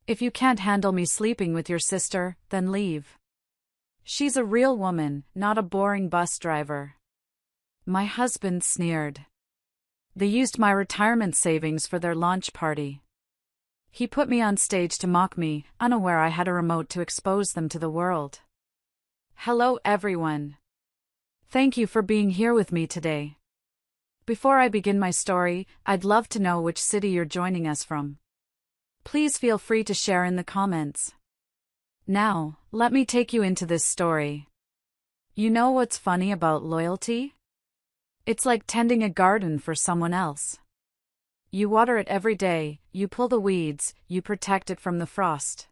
If you can't handle me sleeping with your sister, then leave. She's a real woman, not a boring bus driver. My husband sneered. They used my retirement savings for their launch party. He put me on stage to mock me, unaware I had a remote to expose them to the world. Hello everyone. Thank you for being here with me today. Before I begin my story, I'd love to know which city you're joining us from. Please feel free to share in the comments. Now, let me take you into this story. You know what's funny about loyalty? It's like tending a garden for someone else. You water it every day, you pull the weeds, you protect it from the frost.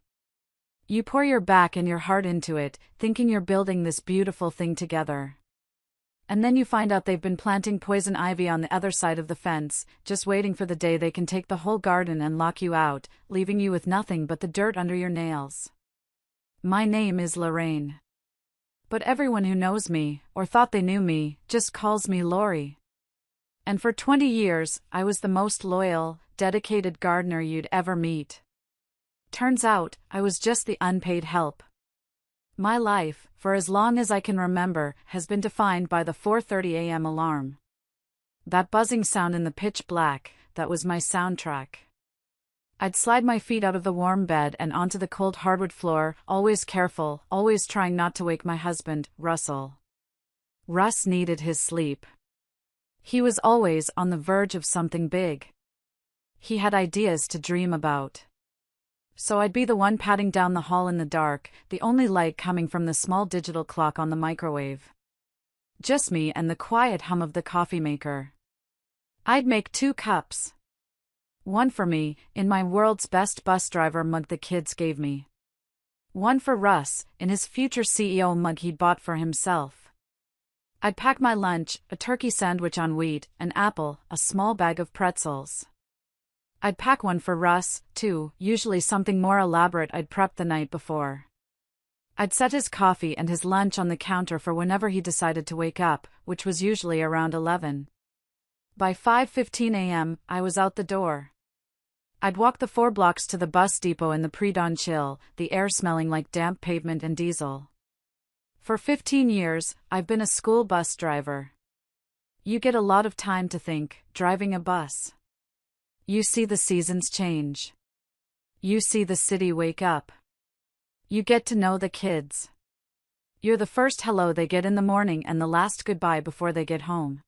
You pour your back and your heart into it, thinking you're building this beautiful thing together. And then you find out they've been planting poison ivy on the other side of the fence, just waiting for the day they can take the whole garden and lock you out, leaving you with nothing but the dirt under your nails. My name is Lorraine. But everyone who knows me, or thought they knew me, just calls me Lori. And for 20 years, I was the most loyal, dedicated gardener you'd ever meet. Turns out, I was just the unpaid help. My life, for as long as I can remember, has been defined by the 4:30 a.m. alarm. That buzzing sound in the pitch black, that was my soundtrack. I'd slide my feet out of the warm bed and onto the cold hardwood floor, always careful, always trying not to wake my husband, Russell. Russ needed his sleep. He was always on the verge of something big. He had ideas to dream about. So I'd be the one patting down the hall in the dark, the only light coming from the small digital clock on the microwave. Just me and the quiet hum of the coffee maker. I'd make 2 cups. One for me, in my world's best bus driver mug the kids gave me. One for Russ, in his future CEO mug he'd bought for himself. I'd pack my lunch, a turkey sandwich on wheat, an apple, a small bag of pretzels. I'd pack one for Russ, too, usually something more elaborate I'd prepped the night before. I'd set his coffee and his lunch on the counter for whenever he decided to wake up, which was usually around 11. By 5:15 a.m., I was out the door. I'd walk the 4 blocks to the bus depot in the pre-dawn chill, the air smelling like damp pavement and diesel. For 15 years, I've been a school bus driver. You get a lot of time to think, driving a bus. You see the seasons change. You see the city wake up. You get to know the kids. You're the first hello they get in the morning and the last goodbye before they get home.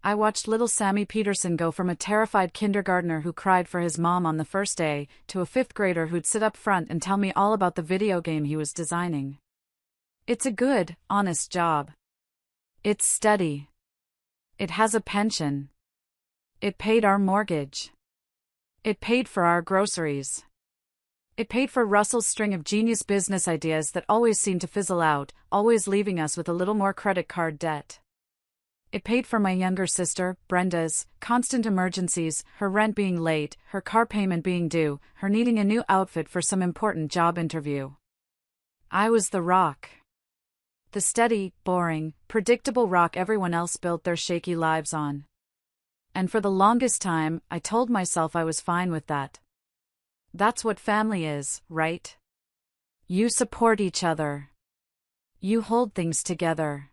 I watched little Sammy Peterson go from a terrified kindergartner who cried for his mom on the first day, to a 5th grader who'd sit up front and tell me all about the video game he was designing. It's a good, honest job. It's steady. It has a pension. It paid our mortgage. It paid for our groceries. It paid for Russell's string of genius business ideas that always seemed to fizzle out, always leaving us with a little more credit card debt. It paid for my younger sister, Brenda's, constant emergencies, her rent being late, her car payment being due, her needing a new outfit for some important job interview. I was the rock. The steady, boring, predictable rock everyone else built their shaky lives on. And for the longest time, I told myself I was fine with that. That's what family is, right? You support each other. You hold things together.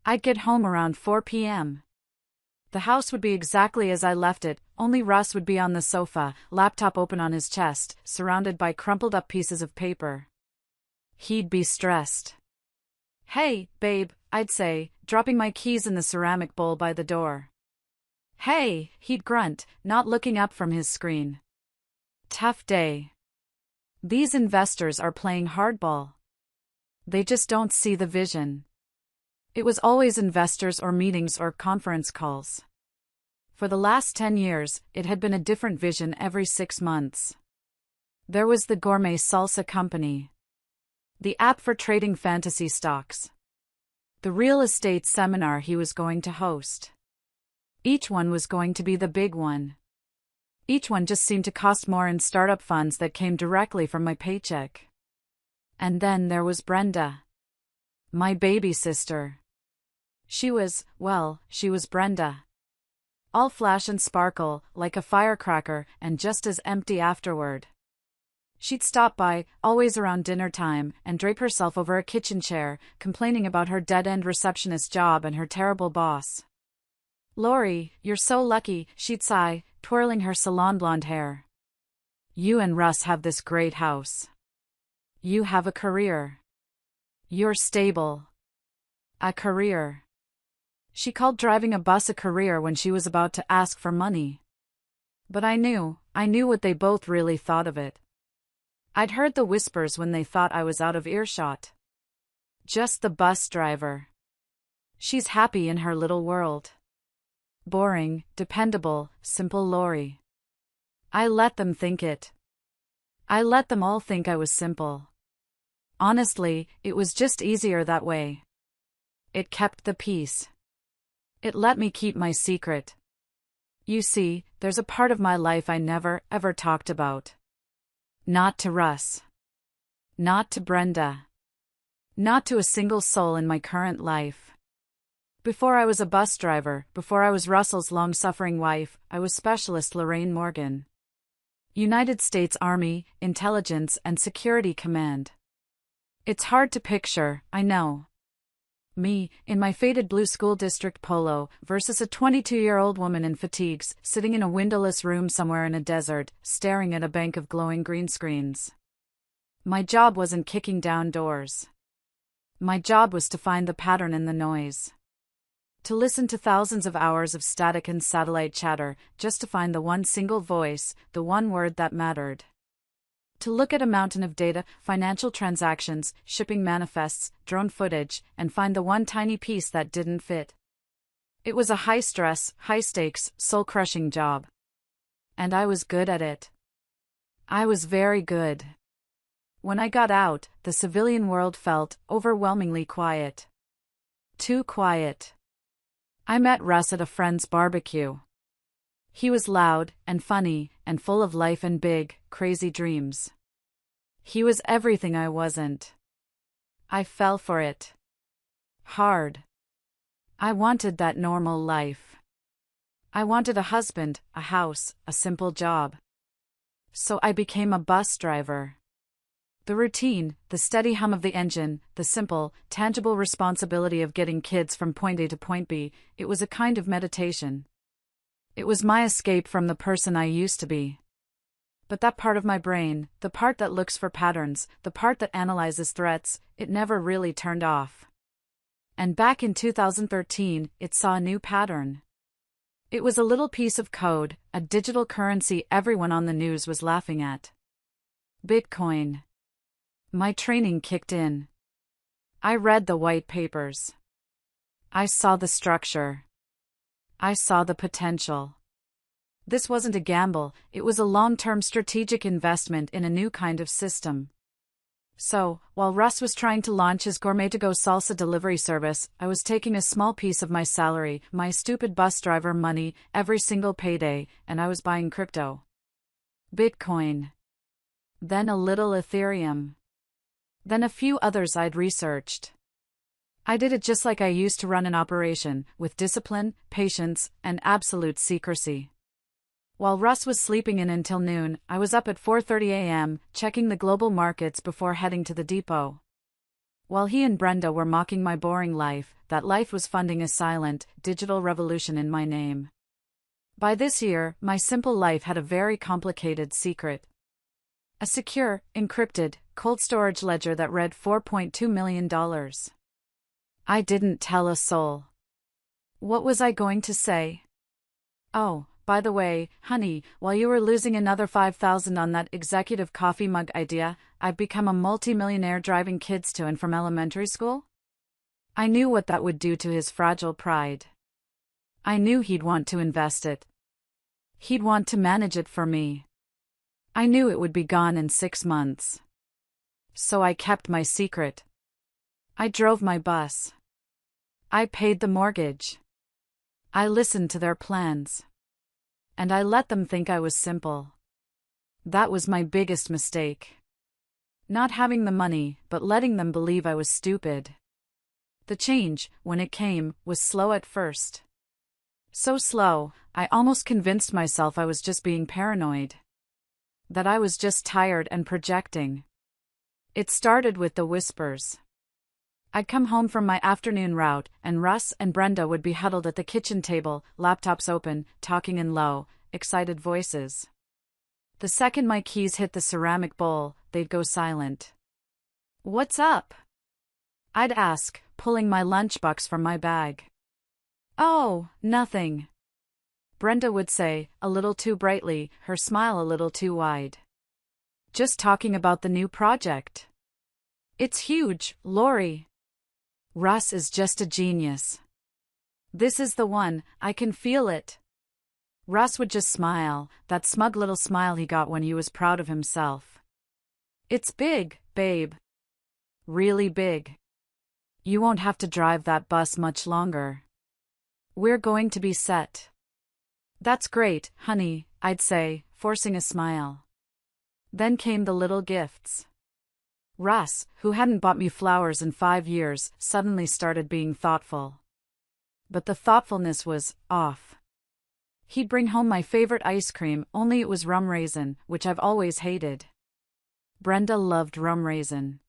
I'd get home around 4 p.m. The house would be exactly as I left it, only Russ would be on the sofa, laptop open on his chest, surrounded by crumpled up pieces of paper. He'd be stressed. "Hey, babe," I'd say, dropping my keys in the ceramic bowl by the door. "Hey," he'd grunt, not looking up from his screen. Tough day. These investors are playing hardball. They just don't see the vision. It was always investors or meetings or conference calls. For the last 10 years, it had been a different vision every 6 months. There was the gourmet salsa company. The app for trading fantasy stocks. The real estate seminar he was going to host. Each one was going to be the big one. Each one just seemed to cost more in startup funds that came directly from my paycheck. And then there was Brenda. My baby sister. She was Brenda. All flash and sparkle, like a firecracker, and just as empty afterward. She'd stop by, always around dinner time, and drape herself over a kitchen chair, complaining about her dead-end receptionist job and her terrible boss. "Lori, you're so lucky," she'd sigh, twirling her salon blonde hair. "You and Russ have this great house. You have a career. You're stable. A career." She called driving a bus a career when she was about to ask for money. But I knew what they both really thought of it. I'd heard the whispers when they thought I was out of earshot. Just the bus driver. She's happy in her little world. Boring, dependable, simple Lori. I let them think it. I let them all think I was simple. Honestly, it was just easier that way. It kept the peace. It let me keep my secret. You see, there's a part of my life I never, ever talked about. Not to Russ. Not to Brenda. Not to a single soul in my current life. Before I was a bus driver, before I was Russell's long-suffering wife, I was Specialist Lorraine Morgan. United States Army, Intelligence and Security Command. It's hard to picture, I know. Me, in my faded blue school district polo, versus a 22-year-old woman in fatigues, sitting in a windowless room somewhere in a desert, staring at a bank of glowing green screens. My job wasn't kicking down doors. My job was to find the pattern in the noise. To listen to thousands of hours of static and satellite chatter, just to find the one single voice, the one word that mattered. To look at a mountain of data, financial transactions, shipping manifests, drone footage, and find the one tiny piece that didn't fit. It was a high-stress, high-stakes, soul-crushing job. And I was good at it. I was very good. When I got out, the civilian world felt overwhelmingly quiet. Too quiet. I met Russ at a friend's barbecue. He was loud and funny and full of life and big, crazy dreams. He was everything I wasn't. I fell for it. Hard. I wanted that normal life. I wanted a husband, a house, a simple job. So I became a bus driver. The routine, the steady hum of the engine, the simple, tangible responsibility of getting kids from point A to point B, it was a kind of meditation. It was my escape from the person I used to be. But that part of my brain, the part that looks for patterns, the part that analyzes threats, it never really turned off. And back in 2013, it saw a new pattern. It was a little piece of code, a digital currency everyone on the news was laughing at. Bitcoin. My training kicked in. I read the white papers. I saw the structure. I saw the potential. This wasn't a gamble, it was a long-term strategic investment in a new kind of system. So, while Russ was trying to launch his gourmet-to-go salsa delivery service, I was taking a small piece of my salary, my stupid bus driver money, every single payday, and I was buying crypto. Bitcoin. Then a little Ethereum. Then a few others I'd researched. I did it just like I used to run an operation, with discipline, patience, and absolute secrecy. While Russ was sleeping in until noon, I was up at 4:30 a.m., checking the global markets before heading to the depot. While he and Brenda were mocking my boring life, that life was funding a silent, digital revolution in my name. By this year, my simple life had a very complicated secret. A secure, encrypted, cold storage ledger that read $4.2 million. I didn't tell a soul. What was I going to say? Oh, by the way, honey, while you were losing another $5,000 on that executive coffee mug idea, I've become a multi-millionaire driving kids to and from elementary school? I knew what that would do to his fragile pride. I knew he'd want to invest it. He'd want to manage it for me. I knew it would be gone in 6 months. So I kept my secret. I drove my bus. I paid the mortgage. I listened to their plans. And I let them think I was simple. That was my biggest mistake. Not having the money, but letting them believe I was stupid. The change, when it came, was slow at first. So slow, I almost convinced myself I was just being paranoid. That I was just tired and projecting. It started with the whispers. I'd come home from my afternoon route, and Russ and Brenda would be huddled at the kitchen table, laptops open, talking in low, excited voices. The second my keys hit the ceramic bowl, they'd go silent. "What's up?" I'd ask, pulling my lunchbox from my bag. "Oh, nothing," Brenda would say, a little too brightly, her smile a little too wide. "Just talking about the new project. It's huge, Lori. Russ is just a genius. This is the one, I can feel it." Russ would just smile, that smug little smile he got when he was proud of himself. "It's big, babe. Really big. You won't have to drive that bus much longer. We're going to be set." "That's great, honey," I'd say, forcing a smile. Then came the little gifts. Russ, who hadn't bought me flowers in 5 years, suddenly started being thoughtful. But the thoughtfulness was off. He'd bring home my favorite ice cream, only it was rum raisin, which I've always hated. Brenda loved rum raisin.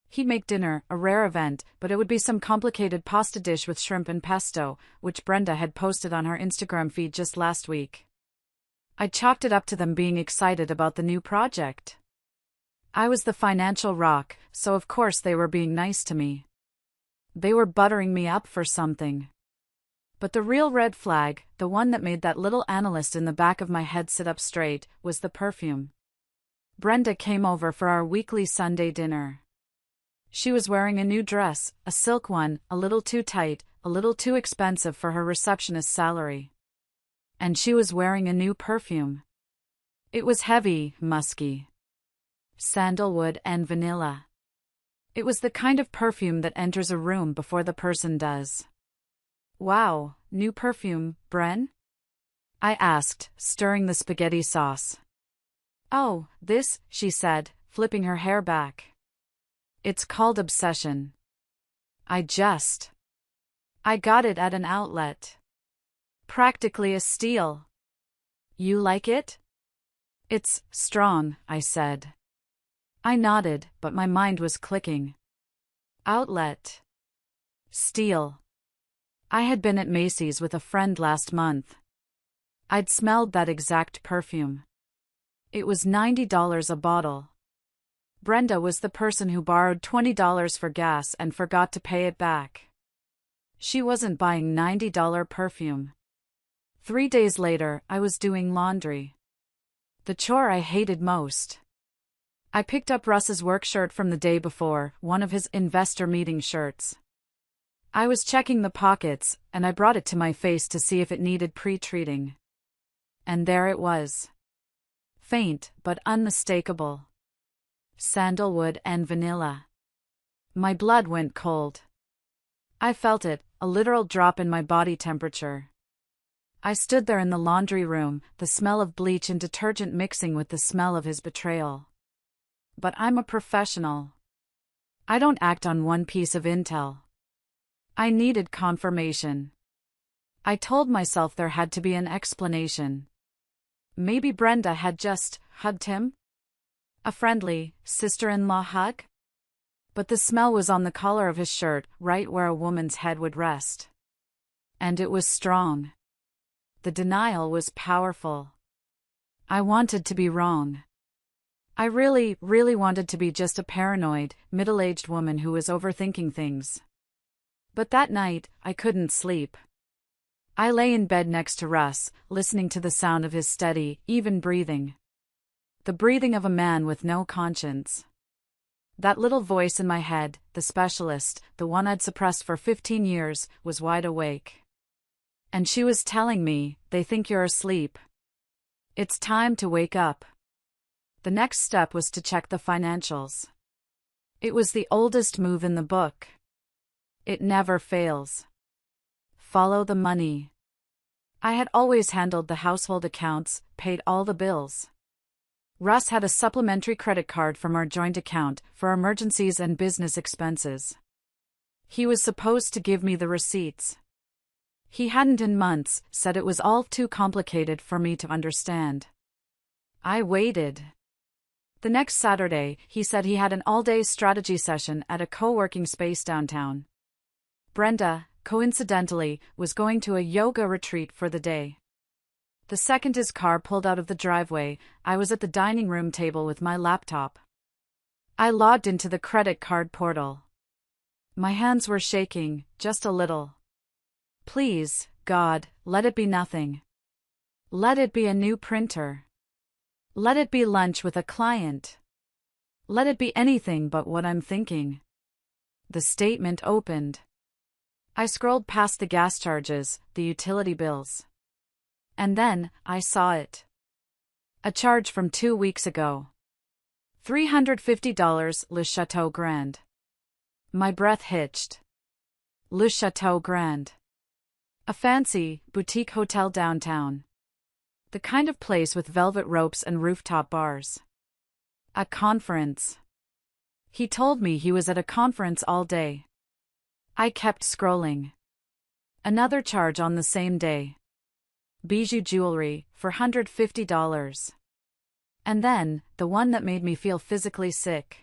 He'd make dinner, a rare event, but it would be some complicated pasta dish with shrimp and pesto, which Brenda had posted on her Instagram feed just last week. I chalked it up to them being excited about the new project. I was the financial rock, so of course they were being nice to me. They were buttering me up for something. But the real red flag, the one that made that little analyst in the back of my head sit up straight, was the perfume. Brenda came over for our weekly Sunday dinner. She was wearing a new dress, a silk one, a little too tight, a little too expensive for her receptionist's salary. And she was wearing a new perfume. It was heavy, musky. Sandalwood and vanilla. It was the kind of perfume that enters a room before the person does. "Wow, new perfume, Bren?" I asked, stirring the spaghetti sauce. "Oh, this," she said, flipping her hair back. "It's called Obsession. I got it at an outlet. Practically a steal. You like it?" "It's strong," I said. I nodded, but my mind was clicking. Outlet. Steal. I had been at Macy's with a friend last month. I'd smelled that exact perfume. It was $90 a bottle. Brenda was the person who borrowed $20 for gas and forgot to pay it back. She wasn't buying $90 perfume. 3 days later, I was doing laundry. The chore I hated most. I picked up Russ's work shirt from the day before, one of his investor meeting shirts. I was checking the pockets, and I brought it to my face to see if it needed pre-treating. And there it was. Faint, but unmistakable. Sandalwood and vanilla. My blood went cold. I felt it, a literal drop in my body temperature. I stood there in the laundry room, the smell of bleach and detergent mixing with the smell of his betrayal. But I'm a professional. I don't act on one piece of intel. I needed confirmation. I told myself there had to be an explanation. Maybe Brenda had just hugged him? A friendly, sister-in-law hug? But the smell was on the collar of his shirt, right where a woman's head would rest. And it was strong. The denial was powerful. I wanted to be wrong. I really, really wanted to be just a paranoid, middle-aged woman who was overthinking things. But that night, I couldn't sleep. I lay in bed next to Russ, listening to the sound of his steady, even breathing. The breathing of a man with no conscience. That little voice in my head, the specialist, the one I'd suppressed for 15 years, was wide awake. And she was telling me, "They think you're asleep. It's time to wake up." The next step was to check the financials. It was the oldest move in the book. It never fails. Follow the money. I had always handled the household accounts, paid all the bills. Russ had a supplementary credit card from our joint account for emergencies and business expenses. He was supposed to give me the receipts. He hadn't in months, said it was all too complicated for me to understand. I waited. The next Saturday, he said he had an all-day strategy session at a co-working space downtown. Brenda, coincidentally, was going to a yoga retreat for the day. The second his car pulled out of the driveway, I was at the dining room table with my laptop. I logged into the credit card portal. My hands were shaking, just a little. Please, God, let it be nothing. Let it be a new printer. Let it be lunch with a client. Let it be anything but what I'm thinking. The statement opened. I scrolled past the gas charges, the utility bills. And then, I saw it. A charge from 2 weeks ago. $350 Le Chateau Grand. My breath hitched. Le Chateau Grand. A fancy, boutique hotel downtown. The kind of place with velvet ropes and rooftop bars. A conference. He told me he was at a conference all day. I kept scrolling. Another charge on the same day. Bijou jewelry, for $150. And then, the one that made me feel physically sick.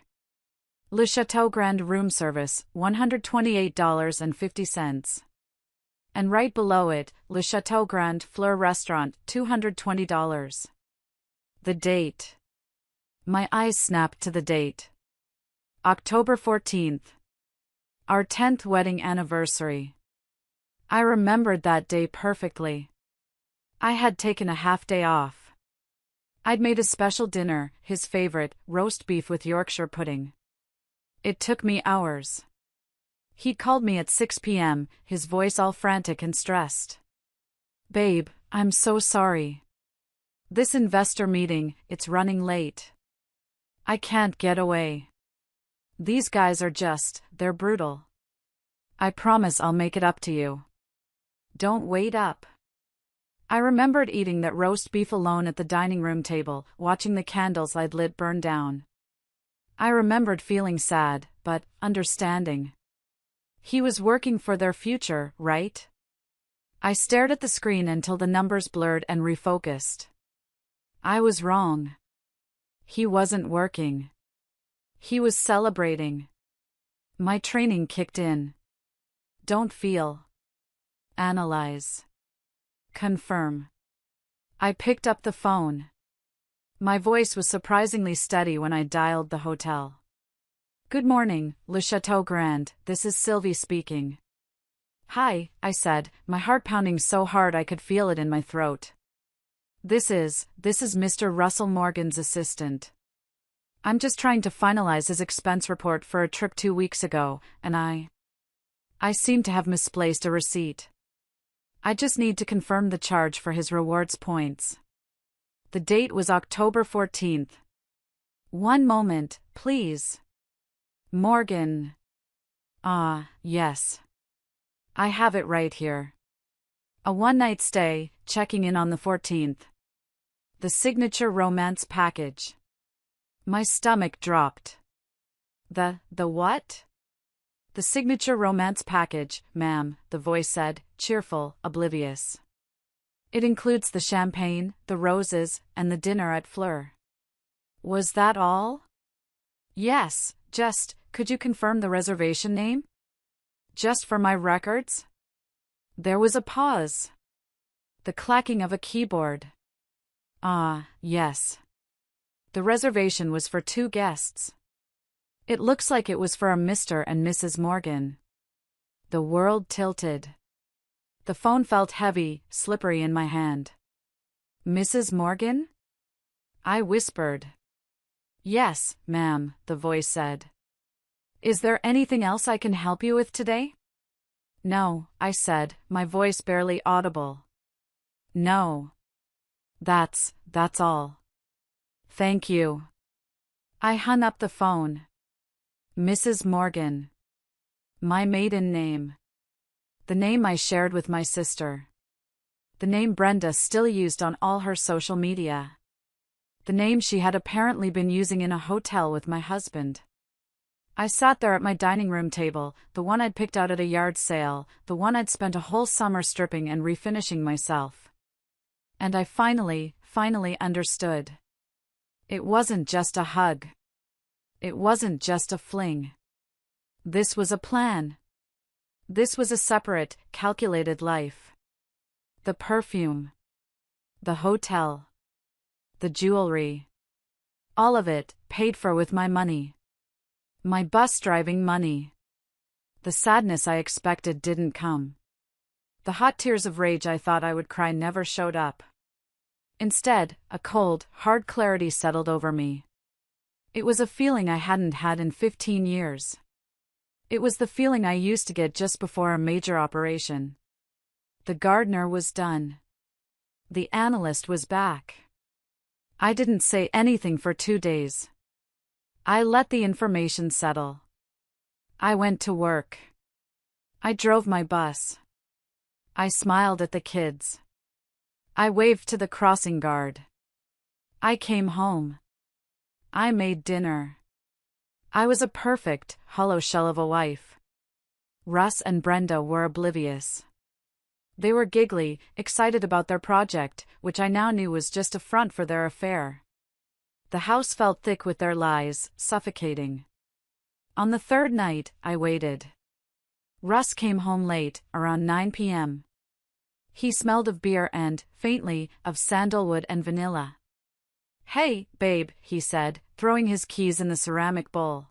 Le Chateau Grand room service, $128.50. And right below it, Le Chateau Grand Fleur restaurant, $220. The date. My eyes snapped to the date. October 14th. Our 10th wedding anniversary. I remembered that day perfectly. I had taken a half day off. I'd made a special dinner, his favorite, roast beef with Yorkshire pudding. It took me hours. He called me at 6 p.m., his voice all frantic and stressed. Babe, I'm so sorry. This investor meeting, it's running late. I can't get away. These guys are they're brutal. I promise I'll make it up to you. Don't wait up. I remembered eating that roast beef alone at the dining room table, watching the candles I'd lit burn down. I remembered feeling sad, but understanding. He was working for their future, right? I stared at the screen until the numbers blurred and refocused. I was wrong. He wasn't working. He was celebrating. My training kicked in. Don't feel. Analyze. Confirm. I picked up the phone. My voice was surprisingly steady when I dialed the hotel. Good morning, Le Chateau Grand, this is Sylvie speaking. Hi, I said, my heart pounding so hard I could feel it in my throat. This is Mr. Russell Morgan's assistant. I'm just trying to finalize his expense report for a trip 2 weeks ago, and I seem to have misplaced a receipt. I just need to confirm the charge for his rewards points. The date was October 14th. One moment, please. Morgan. Yes. I have it right here. A one-night stay, checking in on the 14th. The signature romance package. My stomach dropped. The what? The signature romance package, ma'am, the voice said, cheerful, oblivious. It includes the champagne, the roses, and the dinner at Fleur. Was that all? Yes, could you confirm the reservation name? Just for my records? There was a pause. The clacking of a keyboard. Yes. The reservation was for 2 guests. It looks like it was for a Mr. and Mrs. Morgan. The world tilted. The phone felt heavy, slippery in my hand. Mrs. Morgan? I whispered. Yes, ma'am, the voice said. Is there anything else I can help you with today? No, I said, my voice barely audible. No. That's all. Thank you. I hung up the phone. Mrs. Morgan. My maiden name. The name I shared with my sister. The name Brenda still used on all her social media. The name she had apparently been using in a hotel with my husband. I sat there at my dining room table, the one I'd picked out at a yard sale, the one I'd spent a whole summer stripping and refinishing myself. And I finally understood. It wasn't just a hug. It wasn't just a fling. This was a plan. This was a separate, calculated life. The perfume. The hotel. The jewelry. All of it, paid for with my money. My bus driving money. The sadness I expected didn't come. The hot tears of rage I thought I would cry never showed up. Instead, a cold, hard clarity settled over me. It was a feeling I hadn't had in 15 years. It was the feeling I used to get just before a major operation. The gardener was done. The analyst was back. I didn't say anything for 2 days. I let the information settle. I went to work. I drove my bus. I smiled at the kids. I waved to the crossing guard. I came home. I made dinner. I was a perfect, hollow shell of a wife. Russ and Brenda were oblivious. They were giggly, excited about their project, which I now knew was just a front for their affair. The house felt thick with their lies, suffocating. On the third night, I waited. Russ came home late, around 9 p.m. He smelled of beer and, faintly, of sandalwood and vanilla. "Hey, babe," he said, throwing his keys in the ceramic bowl.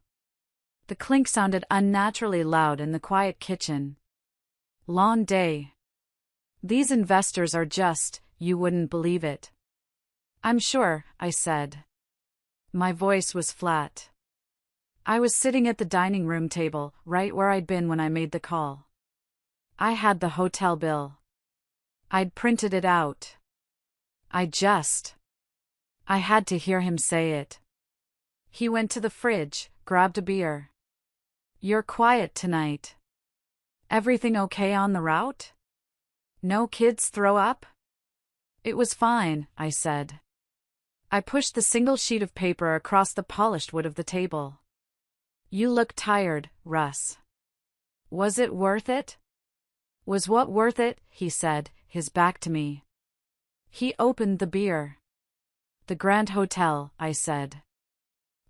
The clink sounded unnaturally loud in the quiet kitchen. "Long day. These investors are just, you wouldn't believe it." "I'm sure," I said. My voice was flat. I was sitting at the dining room table, right where I'd been when I made the call. I had the hotel bill. I'd printed it out. I had to hear him say it. He went to the fridge, grabbed a beer. "You're quiet tonight. Everything okay on the route? No kids throw up?" "It was fine," I said. I pushed the single sheet of paper across the polished wood of the table. "You look tired, Russ. Was it worth it?" "Was what worth it?" he said, his back to me. He opened the beer. "The Grand Hotel," I said.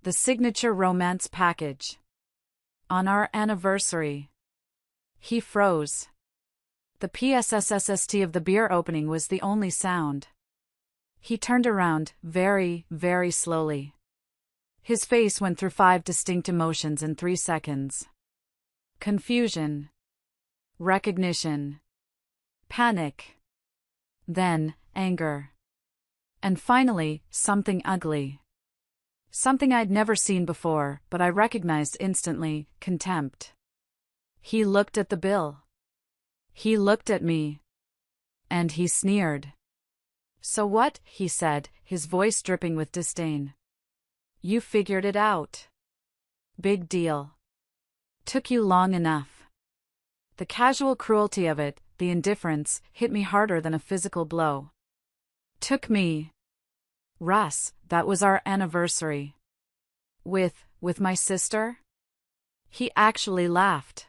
"The signature romance package. On our anniversary." He froze. The PSSSST of the beer opening was the only sound. He turned around, very, very slowly. His face went through 5 distinct emotions in 3 seconds. Confusion. Recognition. Panic. Then, anger. And finally, something ugly. Something I'd never seen before, but I recognized instantly: contempt. He looked at the bill. He looked at me. And he sneered. "So what?" he said, his voice dripping with disdain. "You figured it out. Big deal. Took you long enough." The casual cruelty of it, the indifference, hit me harder than a physical blow. Took me. "Russ, that was our anniversary." With my sister?" He actually laughed.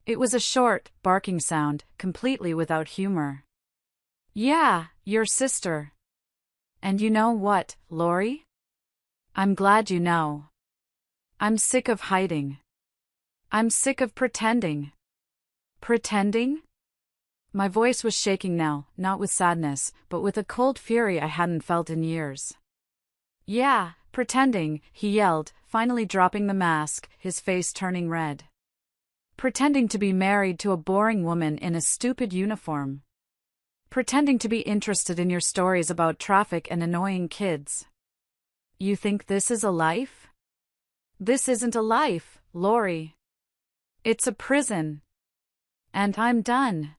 It was a short, barking sound, completely without humor. "Yeah, your sister. And you know what, Lori? I'm glad you know. I'm sick of hiding. I'm sick of pretending." "Pretending?" My voice was shaking now, not with sadness, but with a cold fury I hadn't felt in years. "Yeah, pretending," he yelled, finally dropping the mask, his face turning red. "Pretending to be married to a boring woman in a stupid uniform. Pretending to be interested in your stories about traffic and annoying kids. You think this is a life? This isn't a life, Lori. It's a prison. And I'm done."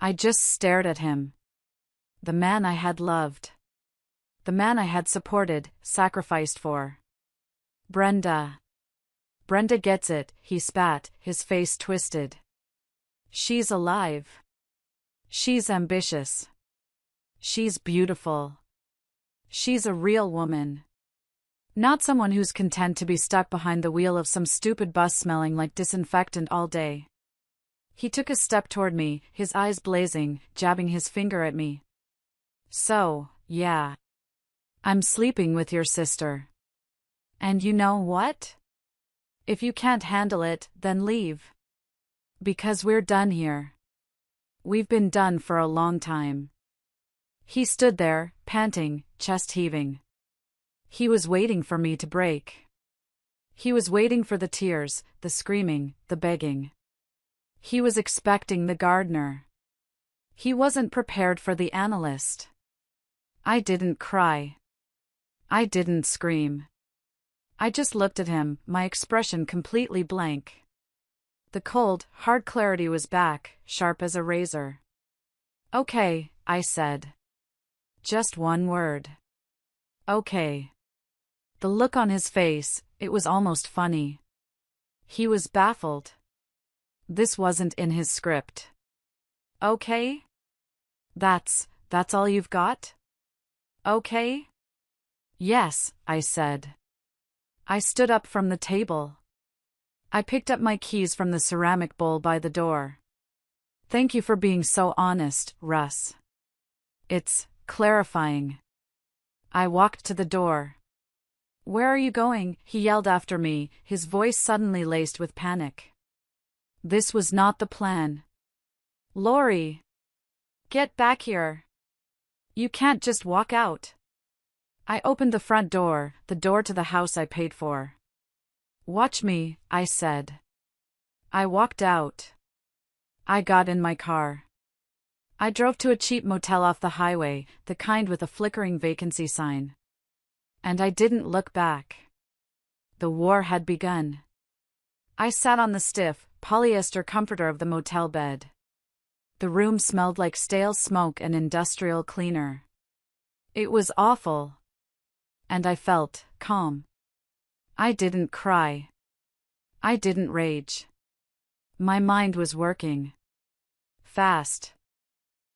I just stared at him. The man I had loved. The man I had supported, sacrificed for. Brenda. "Brenda gets it," he spat, his face twisted. "She's alive. She's ambitious. She's beautiful. She's a real woman. Not someone who's content to be stuck behind the wheel of some stupid bus smelling like disinfectant all day." He took a step toward me, his eyes blazing, jabbing his finger at me. "So, yeah. I'm sleeping with your sister. And you know what? If you can't handle it, then leave. Because we're done here. We've been done for a long time. He stood there, panting, chest heaving. He was waiting for me to break. He was waiting for the tears, the screaming, the begging. He was expecting the gardener. He wasn't prepared for the analyst. I didn't cry. I didn't scream. I just looked at him, my expression completely blank. The cold, hard clarity was back, sharp as a razor. Okay, I said. Just one word. Okay. The look on his face, it was almost funny. He was baffled. This wasn't in his script. Okay? That's all you've got? Okay? Yes, I said. I stood up from the table. I picked up my keys from the ceramic bowl by the door. Thank you for being so honest, Russ. It's clarifying. I walked to the door. Where are you going? He yelled after me, his voice suddenly laced with panic. This was not the plan. Lori! Get back here. You can't just walk out. I opened the front door, the door to the house I paid for. Watch me, I said. I walked out. I got in my car. I drove to a cheap motel off the highway, the kind with a flickering vacancy sign. And I didn't look back. The war had begun. I sat on the stiff, polyester comforter of the motel bed. The room smelled like stale smoke and industrial cleaner. It was awful. And I felt calm. I didn't cry. I didn't rage. My mind was working. Fast.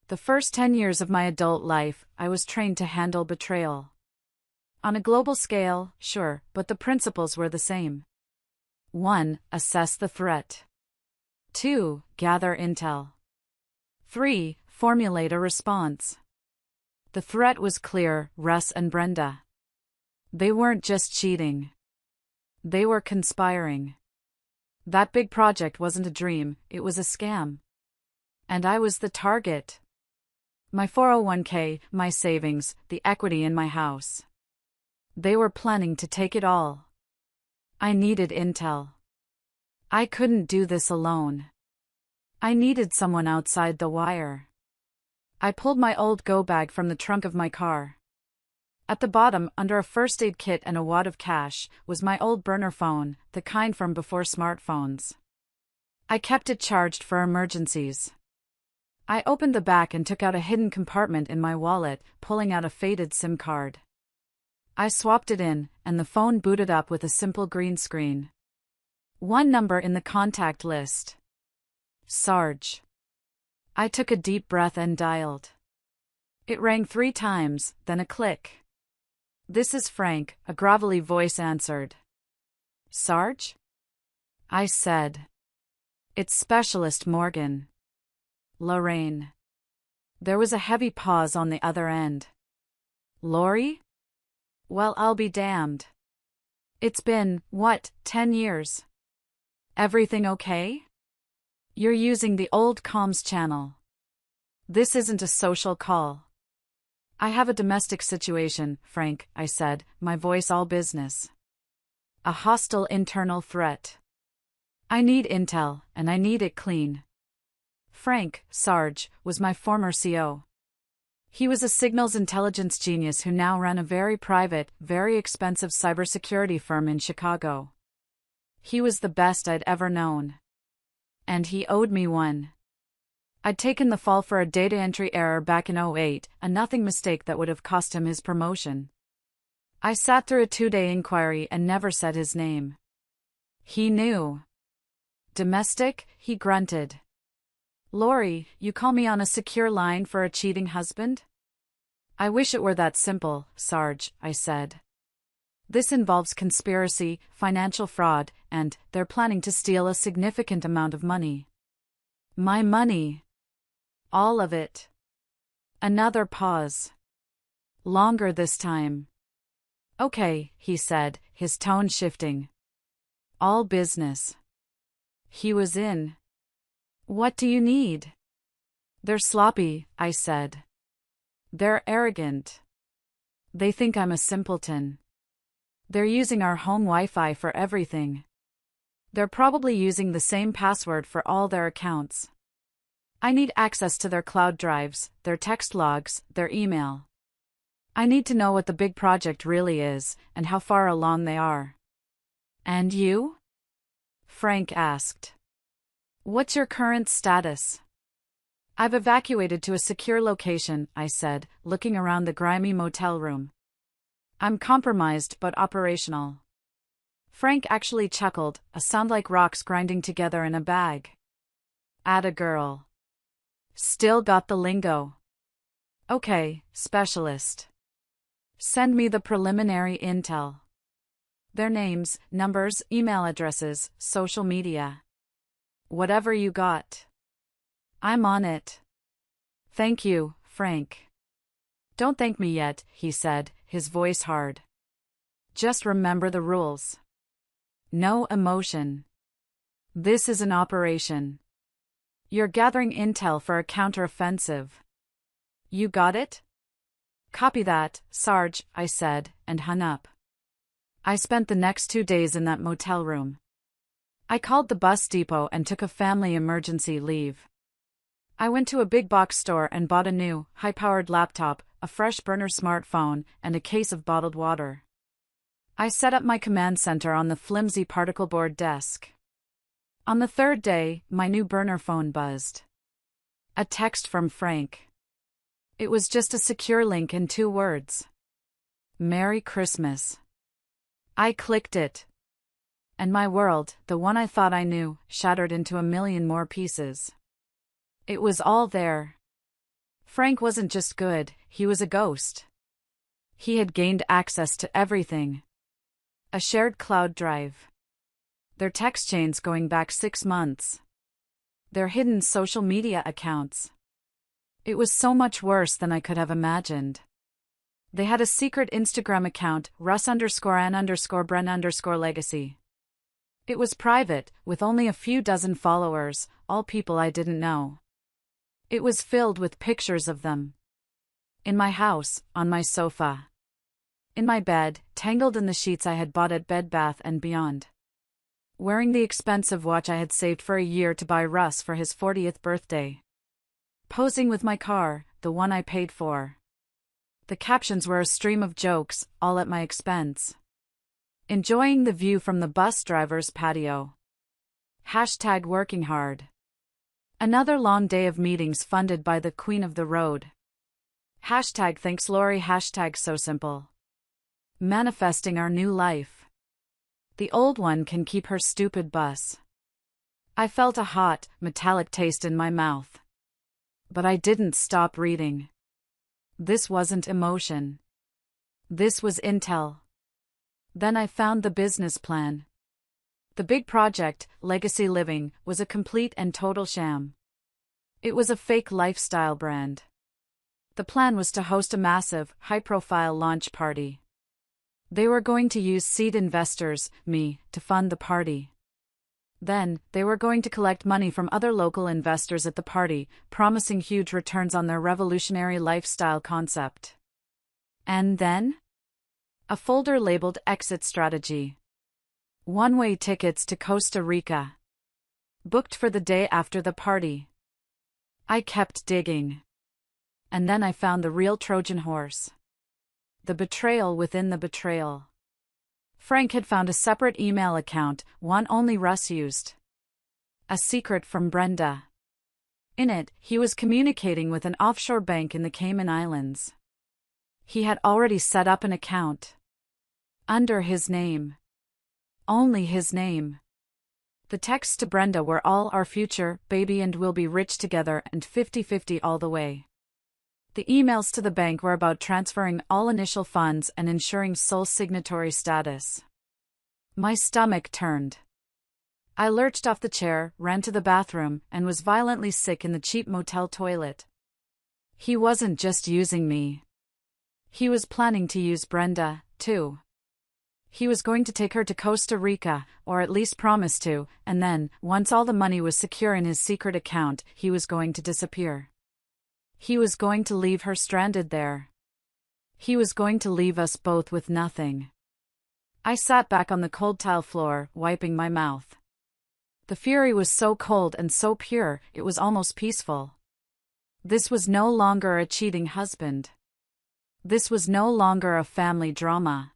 The first 10 years of my adult life, I was trained to handle betrayal. On a global scale, sure, but the principles were the same. 1. Assess the threat. 2. Gather intel. 3. Formulate a response. The threat was clear, Russ and Brenda. They weren't just cheating. They were conspiring. That big project wasn't a dream, it was a scam. And I was the target. My 401k, my savings, the equity in my house. They were planning to take it all. I needed intel. I couldn't do this alone. I needed someone outside the wire. I pulled my old go bag from the trunk of my car. At the bottom, under a first aid kit and a wad of cash, was my old burner phone, the kind from before smartphones. I kept it charged for emergencies. I opened the back and took out a hidden compartment in my wallet, pulling out a faded SIM card. I swapped it in, and the phone booted up with a simple green screen. One number in the contact list. Sarge. I took a deep breath and dialed. It rang 3 times, then a click. This is Frank, a gravelly voice answered. Sarge? I said. It's Specialist Morgan. Lorraine. There was a heavy pause on the other end. Lori? Well, I'll be damned. It's been, 10 years? Everything okay? You're using the old comms channel. This isn't a social call. I have a domestic situation, Frank, I said, my voice all business. A hostile internal threat. I need intel, and I need it clean. Frank, Sarge, was my former CO. He was a signals intelligence genius who now ran a very private, very expensive cybersecurity firm in Chicago. He was the best I'd ever known. And he owed me one. I'd taken the fall for a data entry error back in '08, a nothing mistake that would have cost him his promotion. I sat through a 2-day inquiry and never said his name. He knew. Domestic, he grunted. Lori, you call me on a secure line for a cheating husband? I wish it were that simple, Sarge, I said. This involves conspiracy, financial fraud, and they're planning to steal a significant amount of money. My money. All of it. Another pause. Longer this time. Okay, he said, his tone shifting. All business. He was in. What do you need? They're sloppy, I said. They're arrogant. They think I'm a simpleton. They're using our home Wi-Fi for everything. They're probably using the same password for all their accounts. I need access to their cloud drives, their text logs, their email. I need to know what the big project really is, and how far along they are. And you? Frank asked. What's your current status? I've evacuated to a secure location, I said, looking around the grimy motel room. I'm compromised but operational. Frank actually chuckled, a sound like rocks grinding together in a bag. Atta girl. Still got the lingo. Okay, specialist. Send me the preliminary intel. Their names, numbers, email addresses, social media. Whatever you got. I'm on it. Thank you, Frank. Don't thank me yet, he said, his voice hard. Just remember the rules. No emotion. This is an operation. You're gathering intel for a counteroffensive. You got it? Copy that, Sarge, I said, and hung up. I spent the next 2 days in that motel room. I called the bus depot and took a family emergency leave. I went to a big box store and bought a new, high-powered laptop, a fresh burner smartphone, and a case of bottled water. I set up my command center on the flimsy particle board desk. On the 3rd day, my new burner phone buzzed. A text from Frank. It was just a secure link in 2 words. Merry Christmas. I clicked it. And my world, the one I thought I knew, shattered into a million more pieces. It was all there. Frank wasn't just good, he was a ghost. He had gained access to everything. A shared cloud drive. Their text chains going back 6 months. Their hidden social media accounts. It was so much worse than I could have imagined. They had a secret Instagram account, Russ_Ann_Bren_legacy. It was private, with only a few dozen followers, all people I didn't know. It was filled with pictures of them. In my house, on my sofa. In my bed, tangled in the sheets I had bought at Bed Bath & Beyond. Wearing the expensive watch I had saved for a year to buy Russ for his 40th birthday. Posing with my car, the one I paid for. The captions were a stream of jokes, all at my expense. Enjoying the view from the bus driver's patio. Hashtag working hard. Another long day of meetings funded by the Queen of the Road. Hashtag thanks Lori. Hashtag so simple. Manifesting our new life. The old one can keep her stupid bus. I felt a hot, metallic taste in my mouth. But I didn't stop reading. This wasn't emotion. This was intel. Then I found the business plan. The big project, Legacy Living, was a complete and total sham. It was a fake lifestyle brand. The plan was to host a massive, high-profile launch party. They were going to use seed investors, me, to fund the party. Then, they were going to collect money from other local investors at the party, promising huge returns on their revolutionary lifestyle concept. And then? A folder labeled Exit Strategy. One-way tickets to Costa Rica. Booked for the day after the party. I kept digging. And then I found the real Trojan horse. The betrayal within the betrayal. Frank had found a separate email account, one only Russ used. A secret from Brenda. In it, he was communicating with an offshore bank in the Cayman Islands. He had already set up an account. Under his name. Only his name. The texts to Brenda were all our future, baby, and we'll be rich together, and 50-50 all the way. The emails to the bank were about transferring all initial funds and ensuring sole signatory status. My stomach turned. I lurched off the chair, ran to the bathroom, and was violently sick in the cheap motel toilet. He wasn't just using me. He was planning to use Brenda, too. He was going to take her to Costa Rica, or at least promise to, and then, once all the money was secure in his secret account, he was going to disappear. He was going to leave her stranded there. He was going to leave us both with nothing. I sat back on the cold tile floor, wiping my mouth. The fury was so cold and so pure, it was almost peaceful. This was no longer a cheating husband. This was no longer a family drama.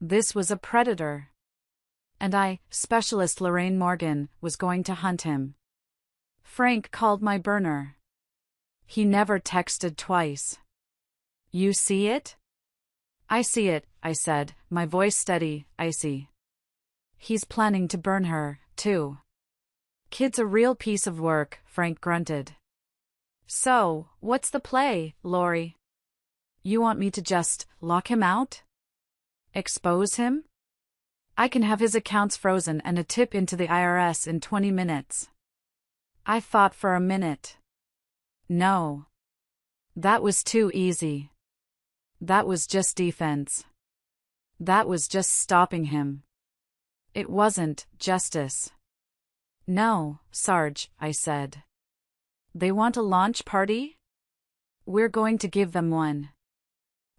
This was a predator. And I, Specialist Lorraine Morgan, was going to hunt him. Frank called my burner. He never texted twice. You see it? I see it, I said, my voice steady, icy. He's planning to burn her, too. Kid's a real piece of work, Frank grunted. So, what's the play, Lori? You want me to just lock him out? Expose him? I can have his accounts frozen and a tip into the IRS in 20 minutes. I thought for a minute. No. That was too easy. That was just defense. That was just stopping him. It wasn't justice. No, Sarge, I said. They want a launch party? We're going to give them one.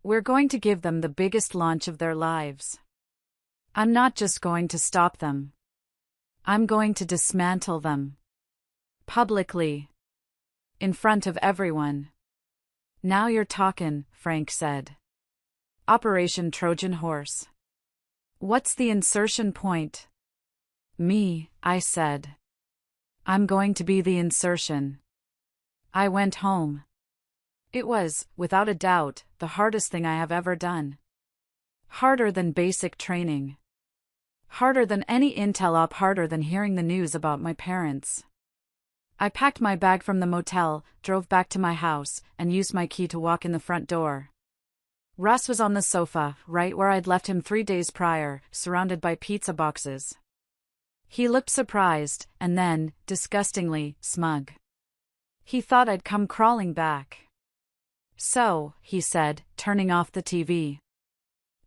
We're going to give them the biggest launch of their lives. I'm not just going to stop them. I'm going to dismantle them. Publicly. In front of everyone. Now you're talkin', Frank said. Operation Trojan Horse. What's the insertion point? Me, I said. I'm going to be the insertion. I went home. It was, without a doubt, the hardest thing I have ever done. Harder than basic training. Harder than any intel op, harder than hearing the news about my parents. I packed my bag from the motel, drove back to my house, and used my key to walk in the front door. Russ was on the sofa, right where I'd left him 3 days prior, surrounded by pizza boxes. He looked surprised, and then, disgustingly, smug. He thought I'd come crawling back. So, he said, turning off the TV.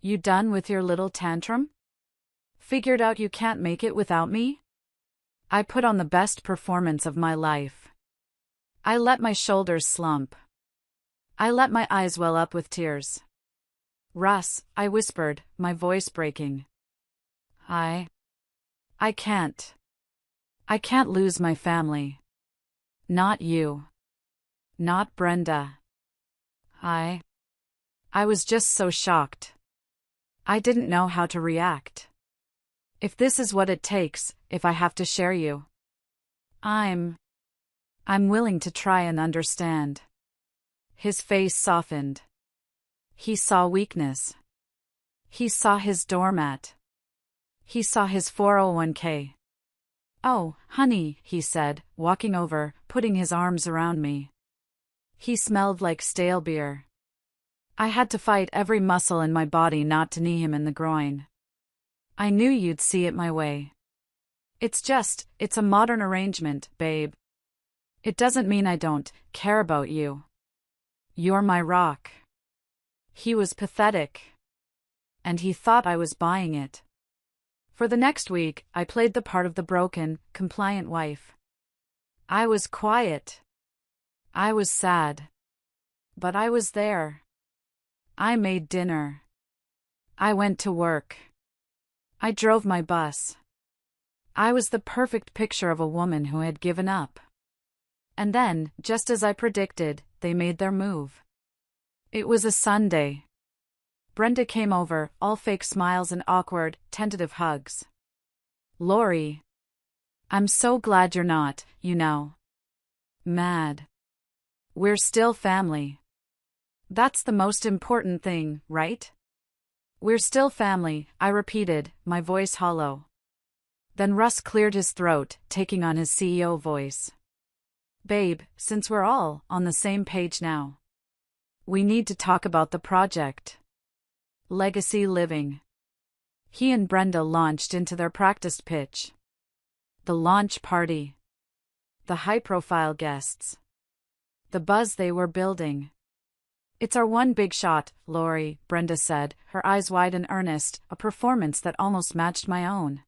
You done with your little tantrum? Figured out you can't make it without me? I put on the best performance of my life. I let my shoulders slump. I let my eyes well up with tears. Russ, I whispered, my voice breaking. I can't. I can't lose my family. Not you. Not Brenda. I was just so shocked. I didn't know how to react. If this is what it takes, if I have to share you, I'm willing to try and understand. His face softened. He saw weakness. He saw his doormat. He saw his 401k. Oh, honey, he said, walking over, putting his arms around me. He smelled like stale beer. I had to fight every muscle in my body not to knee him in the groin. I knew you'd see it my way. It's a modern arrangement, babe. It doesn't mean I don't care about you. You're my rock. He was pathetic. And he thought I was buying it. For the next week, I played the part of the broken, compliant wife. I was quiet. I was sad. But I was there. I made dinner. I went to work. I drove my bus. I was the perfect picture of a woman who had given up. And then, just as I predicted, they made their move. It was a Sunday. Brenda came over, all fake smiles and awkward, tentative hugs. Lori. I'm so glad you're not, mad. We're still family. That's the most important thing, right? We're still family, I repeated, my voice hollow. Then Russ cleared his throat, taking on his CEO voice. Babe, since we're all on the same page now, we need to talk about the project. Legacy living. He and Brenda launched into their practice pitch. The launch party. The high-profile guests. The buzz they were building. It's our one big shot, Lori, Brenda said, her eyes wide and earnest, a performance that almost matched my own.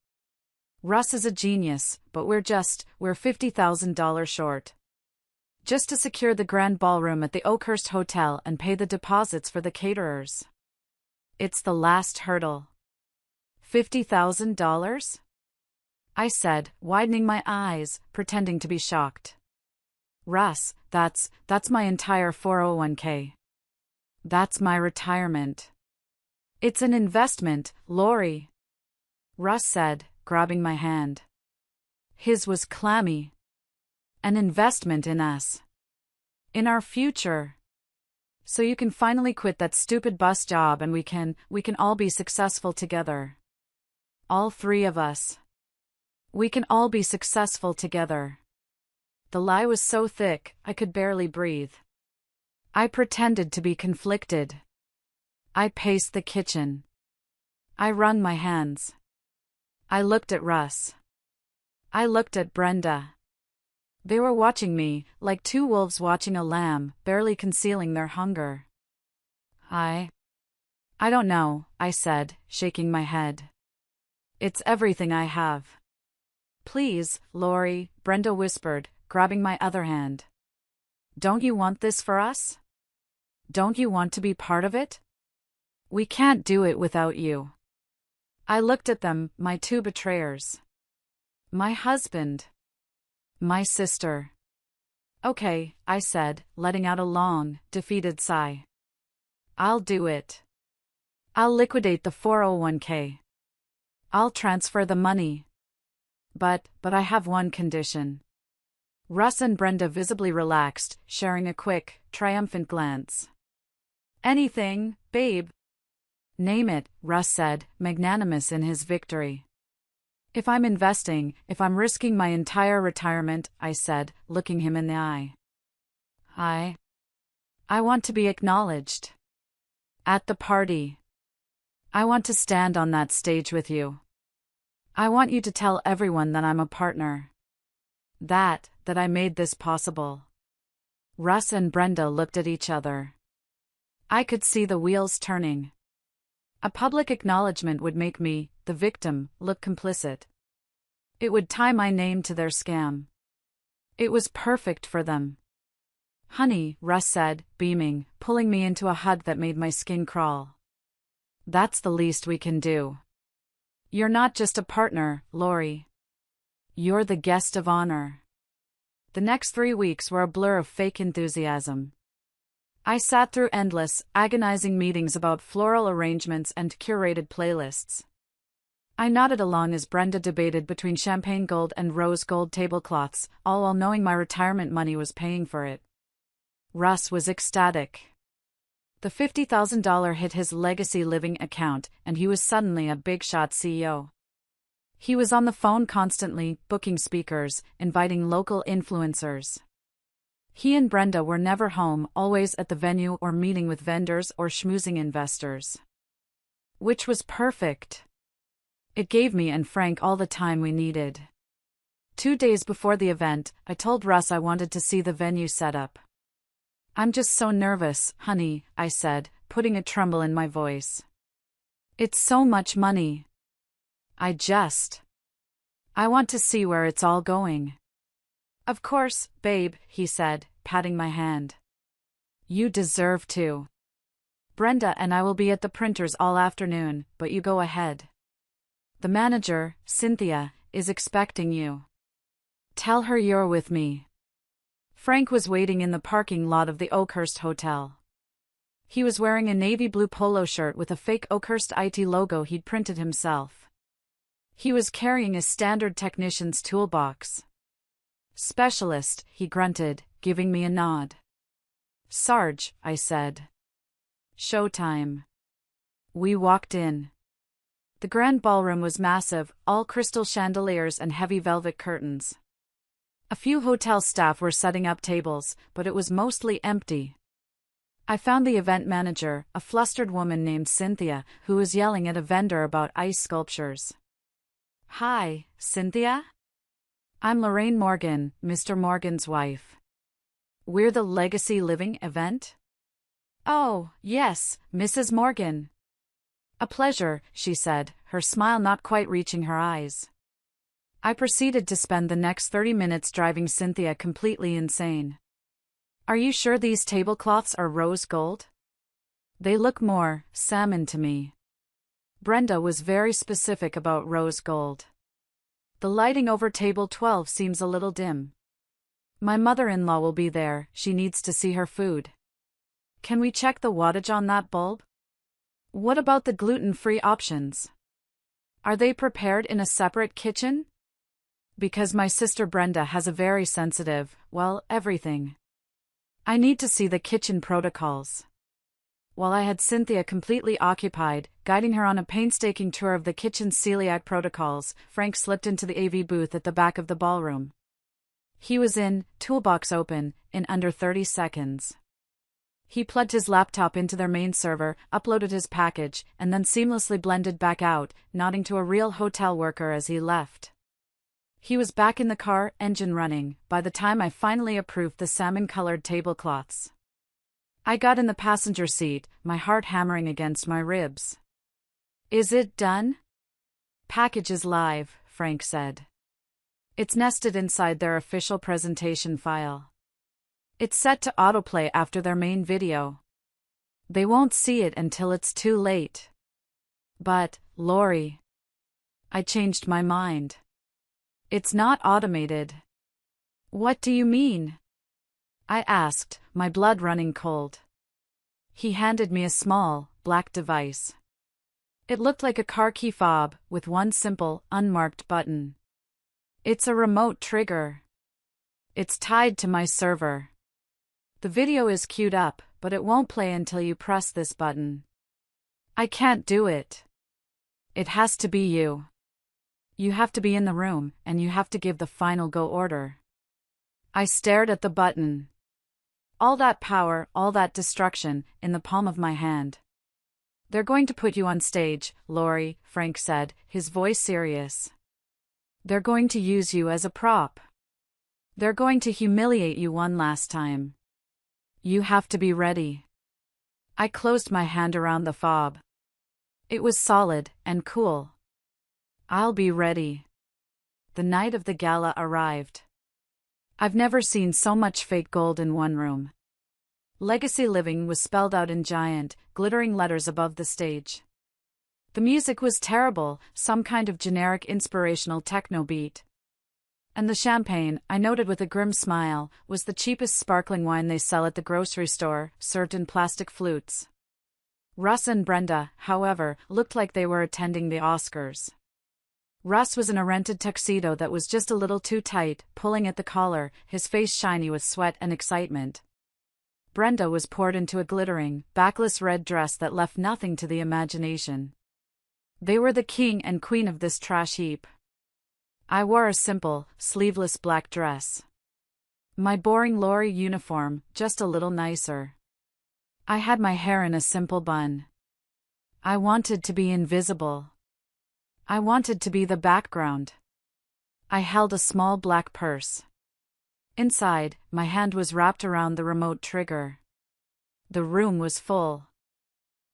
Russ is a genius, but we're $50,000 short. Just to secure the grand ballroom at the Oakhurst Hotel and pay the deposits for the caterers. It's the last hurdle. $50,000? I said, widening my eyes, pretending to be shocked. Russ, that's my entire 401k. That's my retirement. It's an investment, Lori. Russ said, grabbing my hand. His was clammy. An investment in us. In our future. So you can finally quit that stupid bus job and we can all be successful together. All three of us. We can all be successful together. The lie was so thick, I could barely breathe. I pretended to be conflicted. I paced the kitchen. I wrung my hands. I looked at Russ. I looked at Brenda. They were watching me, like two wolves watching a lamb, barely concealing their hunger. I don't know, I said, shaking my head. It's everything I have. Please, Lori, Brenda whispered, grabbing my other hand. Don't you want this for us? Don't you want to be part of it? We can't do it without you. I looked at them, my two betrayers. My husband. My sister. Okay, I said, letting out a long, defeated sigh. I'll do it. I'll liquidate the 401k. I'll transfer the money. But I have one condition. Russ and Brenda visibly relaxed, sharing a quick, triumphant glance. Anything, babe. Name it, Russ said, magnanimous in his victory. If I'm investing, if I'm risking my entire retirement, I said, looking him in the eye. I want to be acknowledged. At the party. I want to stand on that stage with you. I want you to tell everyone that I'm a partner. That I made this possible. Russ and Brenda looked at each other. I could see the wheels turning. A public acknowledgement would make me, the victim, look complicit. It would tie my name to their scam. It was perfect for them. Honey, Russ said, beaming, pulling me into a hug that made my skin crawl. That's the least we can do. You're not just a partner, Lori. You're the guest of honor. The next 3 weeks were a blur of fake enthusiasm. I sat through endless, agonizing meetings about floral arrangements and curated playlists. I nodded along as Brenda debated between champagne gold and rose gold tablecloths, all while knowing my retirement money was paying for it. Russ was ecstatic. The $50,000 hit his legacy living account, and he was suddenly a big-shot CEO. He was on the phone constantly, booking speakers, inviting local influencers. He and Brenda were never home, always at the venue or meeting with vendors or schmoozing investors. Which was perfect. It gave me and Frank all the time we needed. 2 days before the event, I told Russ I wanted to see the venue set up. I'm just so nervous, honey, I said, putting a tremble in my voice. It's so much money. I want to see where it's all going. Of course, babe, he said, patting my hand. You deserve to. Brenda and I will be at the printers all afternoon, but you go ahead. The manager, Cynthia, is expecting you. Tell her you're with me. Frank was waiting in the parking lot of the Oakhurst Hotel. He was wearing a navy blue polo shirt with a fake Oakhurst IT logo he'd printed himself. He was carrying a standard technician's toolbox. Specialist, he grunted, giving me a nod. Sarge, I said. Showtime. We walked in. The grand ballroom was massive, all crystal chandeliers and heavy velvet curtains. A few hotel staff were setting up tables, but it was mostly empty. I found the event manager, a flustered woman named Cynthia, who was yelling at a vendor about ice sculptures. Hi, Cynthia? I'm Lorraine Morgan, Mr. Morgan's wife. We're the Legacy Living event? Oh, yes, Mrs. Morgan. A pleasure, she said, her smile not quite reaching her eyes. I proceeded to spend the next 30 minutes driving Cynthia completely insane. Are you sure these tablecloths are rose gold? They look more salmon to me. Brenda was very specific about rose gold. The lighting over table 12 seems a little dim. My mother-in-law will be there, she needs to see her food. Can we check the wattage on that bulb? What about the gluten-free options? Are they prepared in a separate kitchen? Because my sister Brenda has a very sensitive, well, everything. I need to see the kitchen protocols. While I had Cynthia completely occupied, guiding her on a painstaking tour of the kitchen's celiac protocols, Frank slipped into the AV booth at the back of the ballroom. He was in, toolbox open, in under 30 seconds. He plugged his laptop into their main server, uploaded his package, and then seamlessly blended back out, nodding to a real hotel worker as he left. He was back in the car, engine running, by the time I finally approved the salmon-colored tablecloths. I got in the passenger seat, my heart hammering against my ribs. Is it done? Package is live, Frank said. It's nested inside their official presentation file. It's set to autoplay after their main video. They won't see it until it's too late. But, Lori, I changed my mind. It's not automated. What do you mean? I asked, my blood running cold. He handed me a small, black device. It looked like a car key fob, with one simple, unmarked button. It's a remote trigger. It's tied to my server. The video is queued up, but it won't play until you press this button. I can't do it. It has to be you. You have to be in the room, and you have to give the final go order. I stared at the button. All that power, all that destruction, in the palm of my hand. They're going to put you on stage, Lori, Frank said, his voice serious. They're going to use you as a prop. They're going to humiliate you one last time. You have to be ready. I closed my hand around the fob. It was solid and cool. I'll be ready. The night of the gala arrived. I've never seen so much fake gold in one room. Legacy Living was spelled out in giant, glittering letters above the stage. The music was terrible, some kind of generic inspirational techno beat. And the champagne, I noted with a grim smile, was the cheapest sparkling wine they sell at the grocery store, served in plastic flutes. Russ and Brenda, however, looked like they were attending the Oscars. Russ was in a rented tuxedo that was just a little too tight, pulling at the collar, his face shiny with sweat and excitement. Brenda was poured into a glittering, backless red dress that left nothing to the imagination. They were the king and queen of this trash heap. I wore a simple, sleeveless black dress. My boring Lori uniform, just a little nicer. I had my hair in a simple bun. I wanted to be invisible. I wanted to be the background. I held a small black purse. Inside, my hand was wrapped around the remote trigger. The room was full.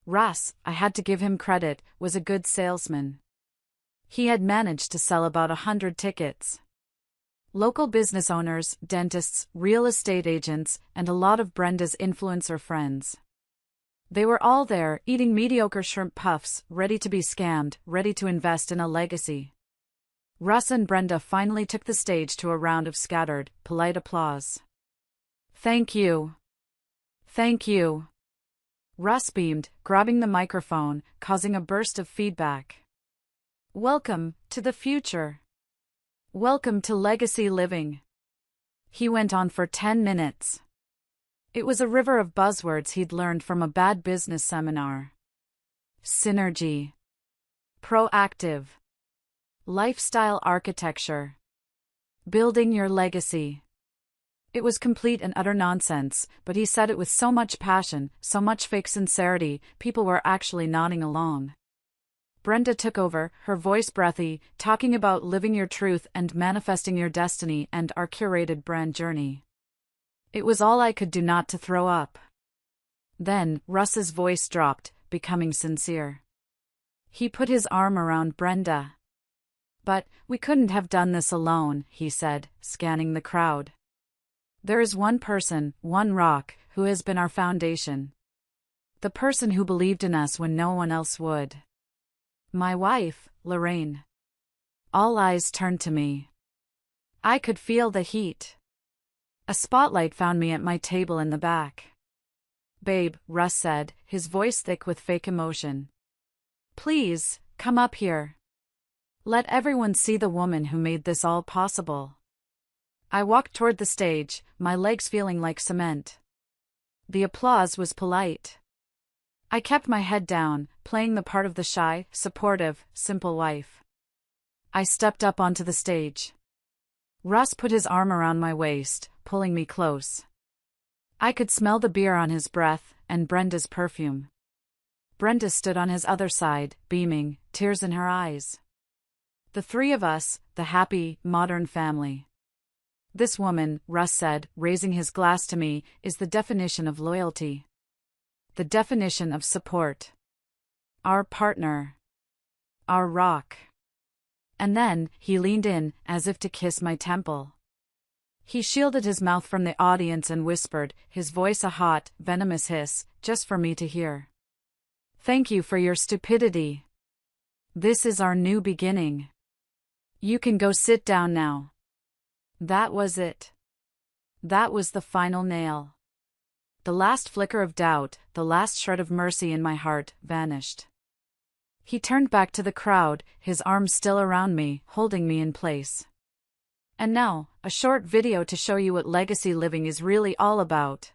Russ, I had to give him credit, was a good salesman. He had managed to sell about 100 tickets. Local business owners, dentists, real estate agents, and a lot of Brenda's influencer friends. They were all there, eating mediocre shrimp puffs, ready to be scammed, ready to invest in a legacy. Russ and Brenda finally took the stage to a round of scattered, polite applause. Thank you. Thank you. Russ beamed, grabbing the microphone, causing a burst of feedback. Welcome to the future. Welcome to Legacy Living. He went on for 10 minutes. It was a river of buzzwords he'd learned from a bad business seminar. Synergy. Proactive. Lifestyle architecture. Building your legacy. It was complete and utter nonsense, but he said it with so much passion, so much fake sincerity, people were actually nodding along. Brenda took over, her voice breathy, talking about living your truth and manifesting your destiny and our curated brand journey. It was all I could do not to throw up. Then, Russ's voice dropped, becoming sincere. He put his arm around Brenda. But, we couldn't have done this alone, he said, scanning the crowd. There is one person, one rock, who has been our foundation. The person who believed in us when no one else would. My wife, Lorraine. All eyes turned to me. I could feel the heat. A spotlight found me at my table in the back. Babe, Russ said, his voice thick with fake emotion. Please, come up here. Let everyone see the woman who made this all possible. I walked toward the stage, my legs feeling like cement. The applause was polite. I kept my head down, playing the part of the shy, supportive, simple wife. I stepped up onto the stage. Russ put his arm around my waist, pulling me close. I could smell the beer on his breath, and Brenda's perfume. Brenda stood on his other side, beaming, tears in her eyes. The three of us, the happy, modern family. This woman, Russ said, raising his glass to me, is the definition of loyalty. The definition of support. Our partner. Our rock. And then, he leaned in, as if to kiss my temple. He shielded his mouth from the audience and whispered, his voice a hot, venomous hiss, just for me to hear. Thank you for your stupidity. This is our new beginning. You can go sit down now. That was it. That was the final nail. The last flicker of doubt, the last shred of mercy in my heart, vanished. He turned back to the crowd, his arms still around me, holding me in place. And now, a short video to show you what legacy living is really all about.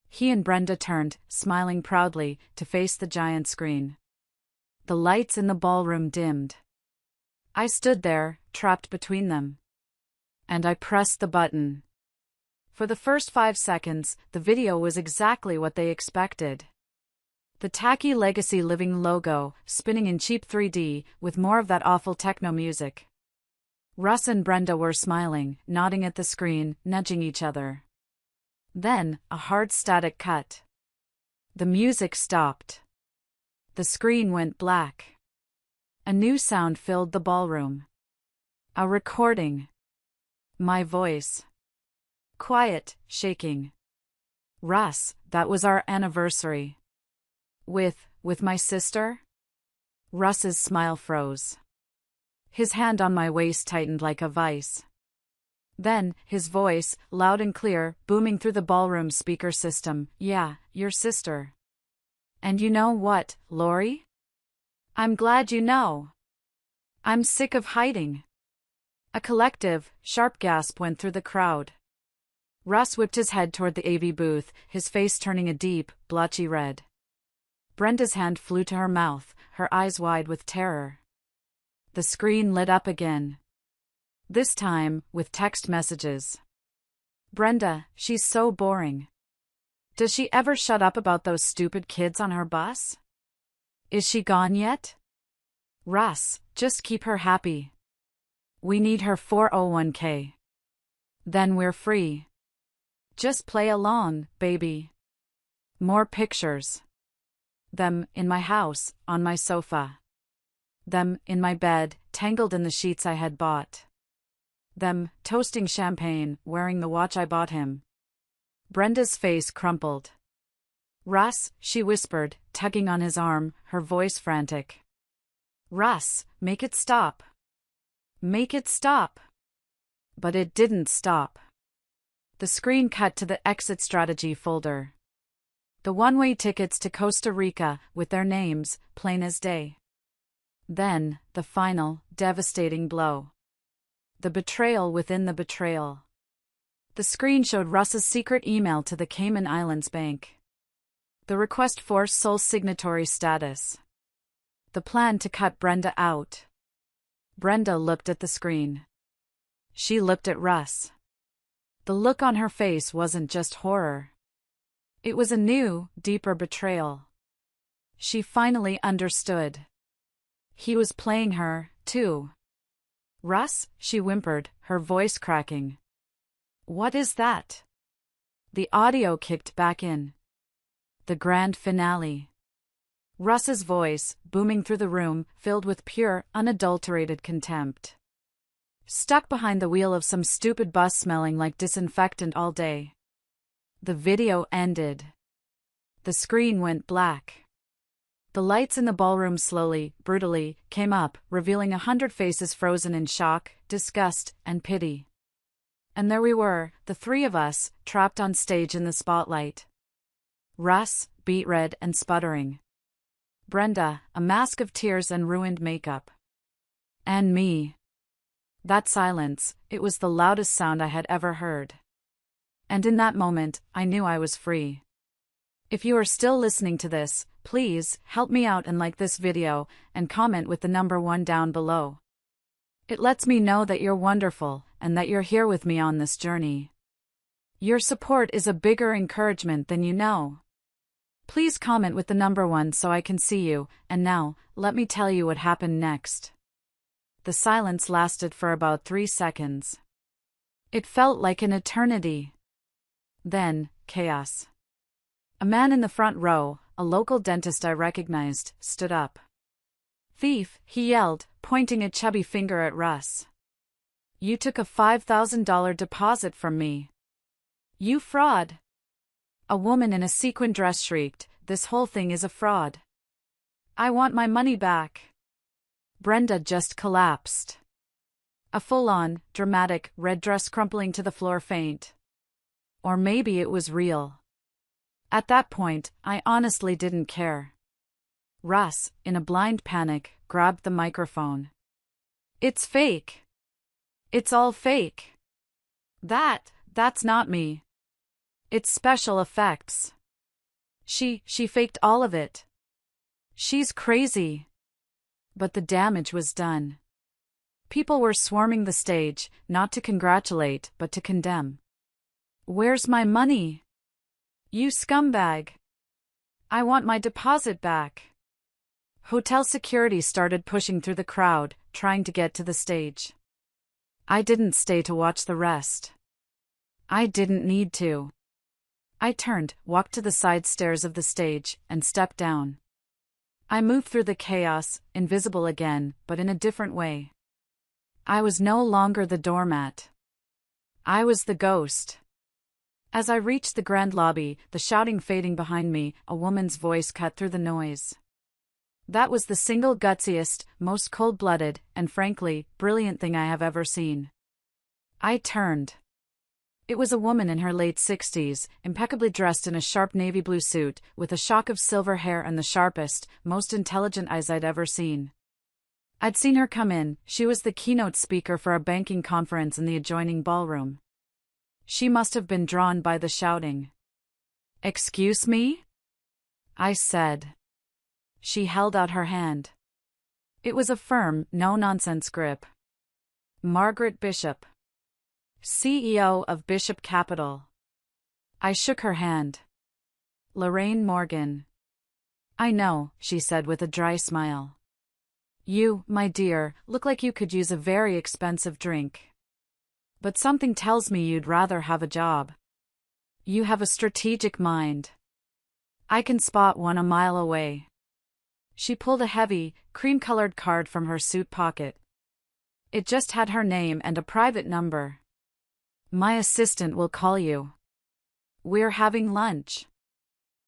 He and Brenda turned, smiling proudly, to face the giant screen. The lights in the ballroom dimmed. I stood there, trapped between them. And I pressed the button. For the first 5 seconds, the video was exactly what they expected. The tacky Legacy Living logo, spinning in cheap 3D, with more of that awful techno music. Russ and Brenda were smiling, nodding at the screen, nudging each other. Then, a hard static cut. The music stopped. The screen went black. A new sound filled the ballroom. A recording. My voice. Quiet, shaking. Russ, that was our anniversary. With my sister? Russ's smile froze. His hand on my waist tightened like a vice. Then, his voice, loud and clear, booming through the ballroom speaker system, yeah, your sister. And you know what, Lori? I'm glad you know. I'm sick of hiding. A collective, sharp gasp went through the crowd. Russ whipped his head toward the AV booth, his face turning a deep, blotchy red. Brenda's hand flew to her mouth, her eyes wide with terror. The screen lit up again. This time, with text messages. Brenda, she's so boring. Does she ever shut up about those stupid kids on her bus? Is she gone yet? Russ, just keep her happy. We need her 401k. Then we're free. Just play along, baby. More pictures. Them, in my house, on my sofa. Them, in my bed, tangled in the sheets I had bought. Them, toasting champagne, wearing the watch I bought him. Brenda's face crumpled. Russ, she whispered, tugging on his arm, her voice frantic. Russ, make it stop. Make it stop. But it didn't stop. The screen cut to the exit strategy folder. The one-way tickets to Costa Rica, with their names, plain as day. Then, the final, devastating blow. The betrayal within the betrayal. The screen showed Russ's secret email to the Cayman Islands Bank. The request for sole signatory status. The plan to cut Brenda out. Brenda looked at the screen. She looked at Russ. The look on her face wasn't just horror. It was a new, deeper betrayal. She finally understood. He was playing her, too. Russ, she whimpered, her voice cracking. What is that? The audio kicked back in. The grand finale. Russ's voice, booming through the room, filled with pure, unadulterated contempt. Stuck behind the wheel of some stupid bus smelling like disinfectant all day. The video ended. The screen went black. The lights in the ballroom slowly, brutally, came up, revealing 100 faces frozen in shock, disgust, and pity. And there we were, the three of us, trapped on stage in the spotlight. Russ, beet red and sputtering. Brenda, a mask of tears and ruined makeup. And me. That silence, it was the loudest sound I had ever heard. And in that moment, I knew I was free. If you are still listening to this, please help me out and like this video and comment with the number 1 down below. It lets me know that you're wonderful and that you're here with me on this journey. Your support is a bigger encouragement than you know. Please comment with the number 1 so I can see you, and now, let me tell you what happened next. The silence lasted for about 3 seconds. It felt like an eternity. Then, chaos. A man in the front row, a local dentist I recognized, stood up. "Thief," he yelled, pointing a chubby finger at Russ. "You took a $5,000 deposit from me. You fraud." A woman in a sequin dress shrieked, "This whole thing is a fraud. I want my money back." Brenda just collapsed. A full-on, dramatic, red dress crumpling to the floor faint. Or maybe it was real. At that point, I honestly didn't care. Russ, in a blind panic, grabbed the microphone. "It's fake. It's all fake. That's not me. It's special effects. She faked all of it. She's crazy." But the damage was done. People were swarming the stage, not to congratulate, but to condemn. "Where's my money? You scumbag. I want my deposit back." Hotel security started pushing through the crowd, trying to get to the stage. I didn't stay to watch the rest. I didn't need to. I turned, walked to the side stairs of the stage, and stepped down. I moved through the chaos, invisible again, but in a different way. I was no longer the doormat. I was the ghost. As I reached the grand lobby, the shouting fading behind me, a woman's voice cut through the noise. That was the single gutsiest, most cold-blooded, and frankly, brilliant thing I have ever seen. I turned. It was a woman in her late 60s, impeccably dressed in a sharp navy blue suit, with a shock of silver hair and the sharpest, most intelligent eyes I'd ever seen. I'd seen her come in. She was the keynote speaker for a banking conference in the adjoining ballroom. She must have been drawn by the shouting. "Excuse me?" I said. She held out her hand. It was a firm, no-nonsense grip. "Margaret Bishop, CEO of Bishop Capital." I shook her hand. "Lorraine Morgan." "I know," she said with a dry smile. "You, my dear, look like you could use a very expensive drink. But something tells me you'd rather have a job. You have a strategic mind. I can spot one a mile away." She pulled a heavy, cream-colored card from her suit pocket. It just had her name and a private number. "My assistant will call you. We're having lunch."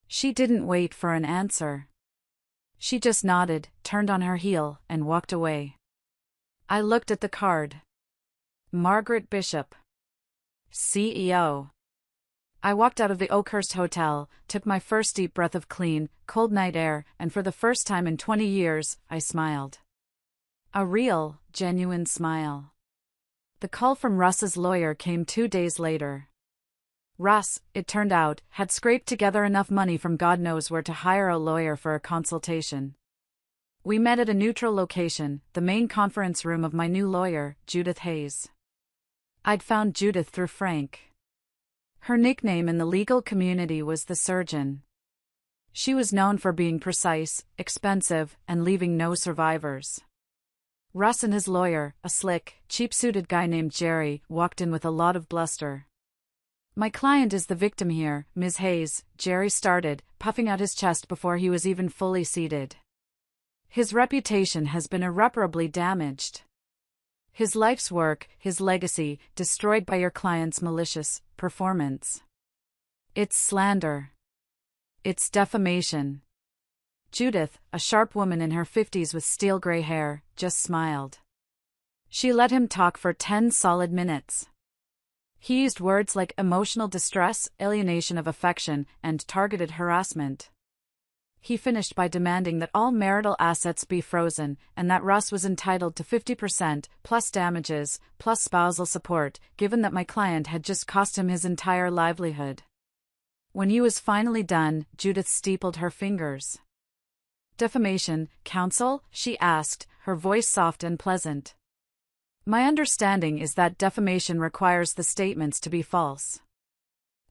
She didn't wait for an answer. She just nodded, turned on her heel, and walked away. I looked at the card. Margaret Bishop, CEO. I walked out of the Oakhurst Hotel, took my first deep breath of clean, cold night air, and for the first time in 20 years, I smiled. A real, genuine smile. The call from Russ's lawyer came 2 days later. Russ, it turned out, had scraped together enough money from God knows where to hire a lawyer for a consultation. We met at a neutral location, the main conference room of my new lawyer, Judith Hayes. I'd found Judith through Frank. Her nickname in the legal community was the Surgeon. She was known for being precise, expensive, and leaving no survivors. Russ and his lawyer, a slick, cheap-suited guy named Jerry, walked in with a lot of bluster. My client is the victim here, Ms. Hayes, Jerry started, puffing out his chest before he was even fully seated. His reputation has been irreparably damaged. His life's work, his legacy, destroyed by your client's malicious performance. It's slander. It's defamation. Judith, a sharp woman in her 50s with steel gray hair, just smiled. She let him talk for 10 solid minutes. He used words like emotional distress, alienation of affection, and targeted harassment. He finished by demanding that all marital assets be frozen, and that Russ was entitled to 50%, plus damages, plus spousal support, given that my client had just cost him his entire livelihood. When he was finally done, Judith steepled her fingers. Defamation, counsel? She asked, her voice soft and pleasant. My understanding is that defamation requires the statements to be false.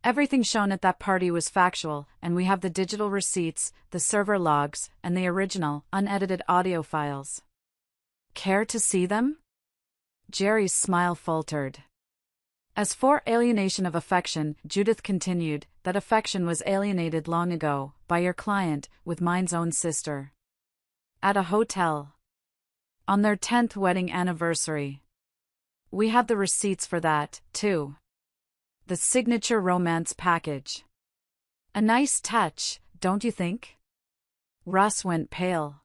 Everything shown at that party was factual, and we have the digital receipts, the server logs, and the original, unedited audio files. Care to see them? Jerry's smile faltered. As for alienation of affection, Judith continued, that affection was alienated long ago, by your client, with mine's own sister. At a hotel. On their 10th wedding anniversary. We have the receipts for that, too. The signature romance package. A nice touch, don't you think? Russ went pale.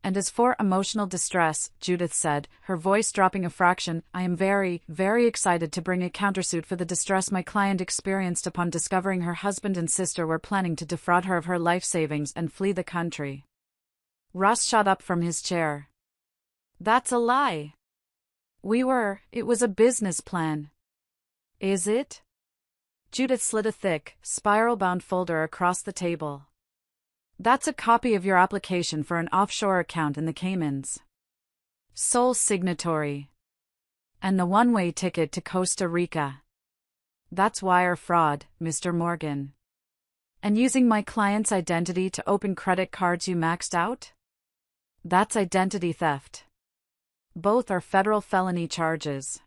And as for emotional distress, Judith said, her voice dropping a fraction, I am very, very excited to bring a countersuit for the distress my client experienced upon discovering her husband and sister were planning to defraud her of her life savings and flee the country. Russ shot up from his chair. That's a lie. It was a business plan. Is it? Judith slid a thick, spiral-bound folder across the table. That's a copy of your application for an offshore account in the Caymans. Sole signatory. And the one-way ticket to Costa Rica. That's wire fraud, Mr. Morgan. And using my client's identity to open credit cards you maxed out? That's identity theft. Both are federal felony charges.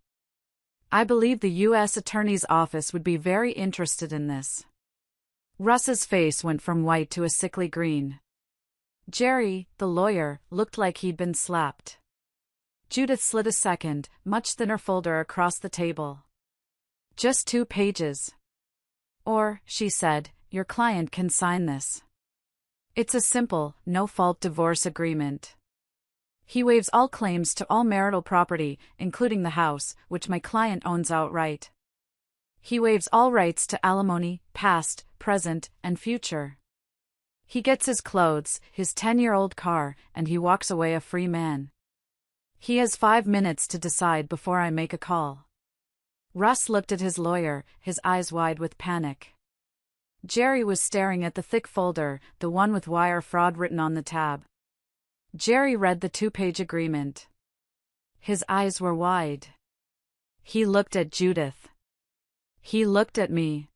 I believe the U.S. Attorney's Office would be very interested in this. Russ's face went from white to a sickly green. Jerry, the lawyer, looked like he'd been slapped. Judith slid a second, much thinner folder across the table. Just 2 pages. Or, she said, your client can sign this. It's a simple, no-fault divorce agreement. He waives all claims to all marital property, including the house, which my client owns outright. He waives all rights to alimony, past, present, and future. He gets his clothes, his 10-year-old car, and he walks away a free man. He has 5 minutes to decide before I make a call. Russ looked at his lawyer, his eyes wide with panic. Jerry was staring at the thick folder, the one with wire fraud written on the tab. Jerry read the 2-page agreement. His eyes were wide. He looked at Judith. He looked at me.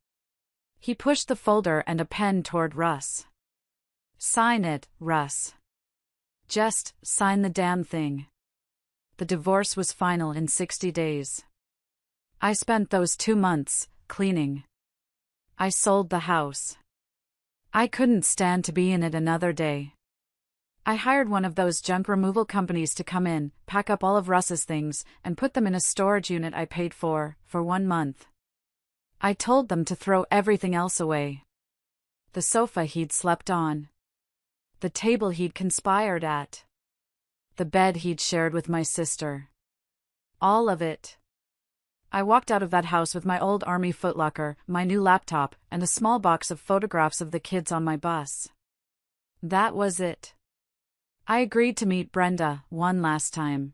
He pushed the folder and a pen toward Russ. Sign it, Russ. Just sign the damn thing. The divorce was final in 60 days. I spent those 2 months cleaning. I sold the house. I couldn't stand to be in it another day. I hired one of those junk removal companies to come in, pack up all of Russ's things, and put them in a storage unit I paid for 1 month. I told them to throw everything else away. The sofa he'd slept on. The table he'd conspired at. The bed he'd shared with my sister. All of it. I walked out of that house with my old army footlocker, my new laptop, and a small box of photographs of the kids on my bus. That was it. I agreed to meet Brenda one last time.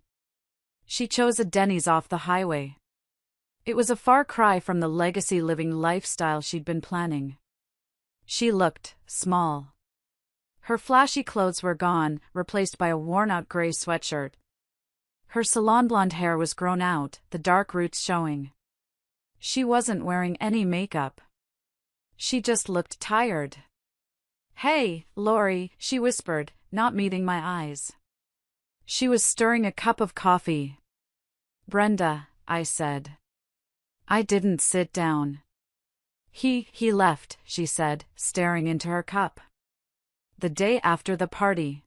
She chose a Denny's off the highway. It was a far cry from the legacy living lifestyle she'd been planning. She looked small. Her flashy clothes were gone, replaced by a worn-out gray sweatshirt. Her salon blonde hair was grown out, the dark roots showing. She wasn't wearing any makeup. She just looked tired. Hey, Lori, she whispered, not meeting my eyes. She was stirring a cup of coffee. Brenda, I said. I didn't sit down. He left, she said, staring into her cup. The day after the party.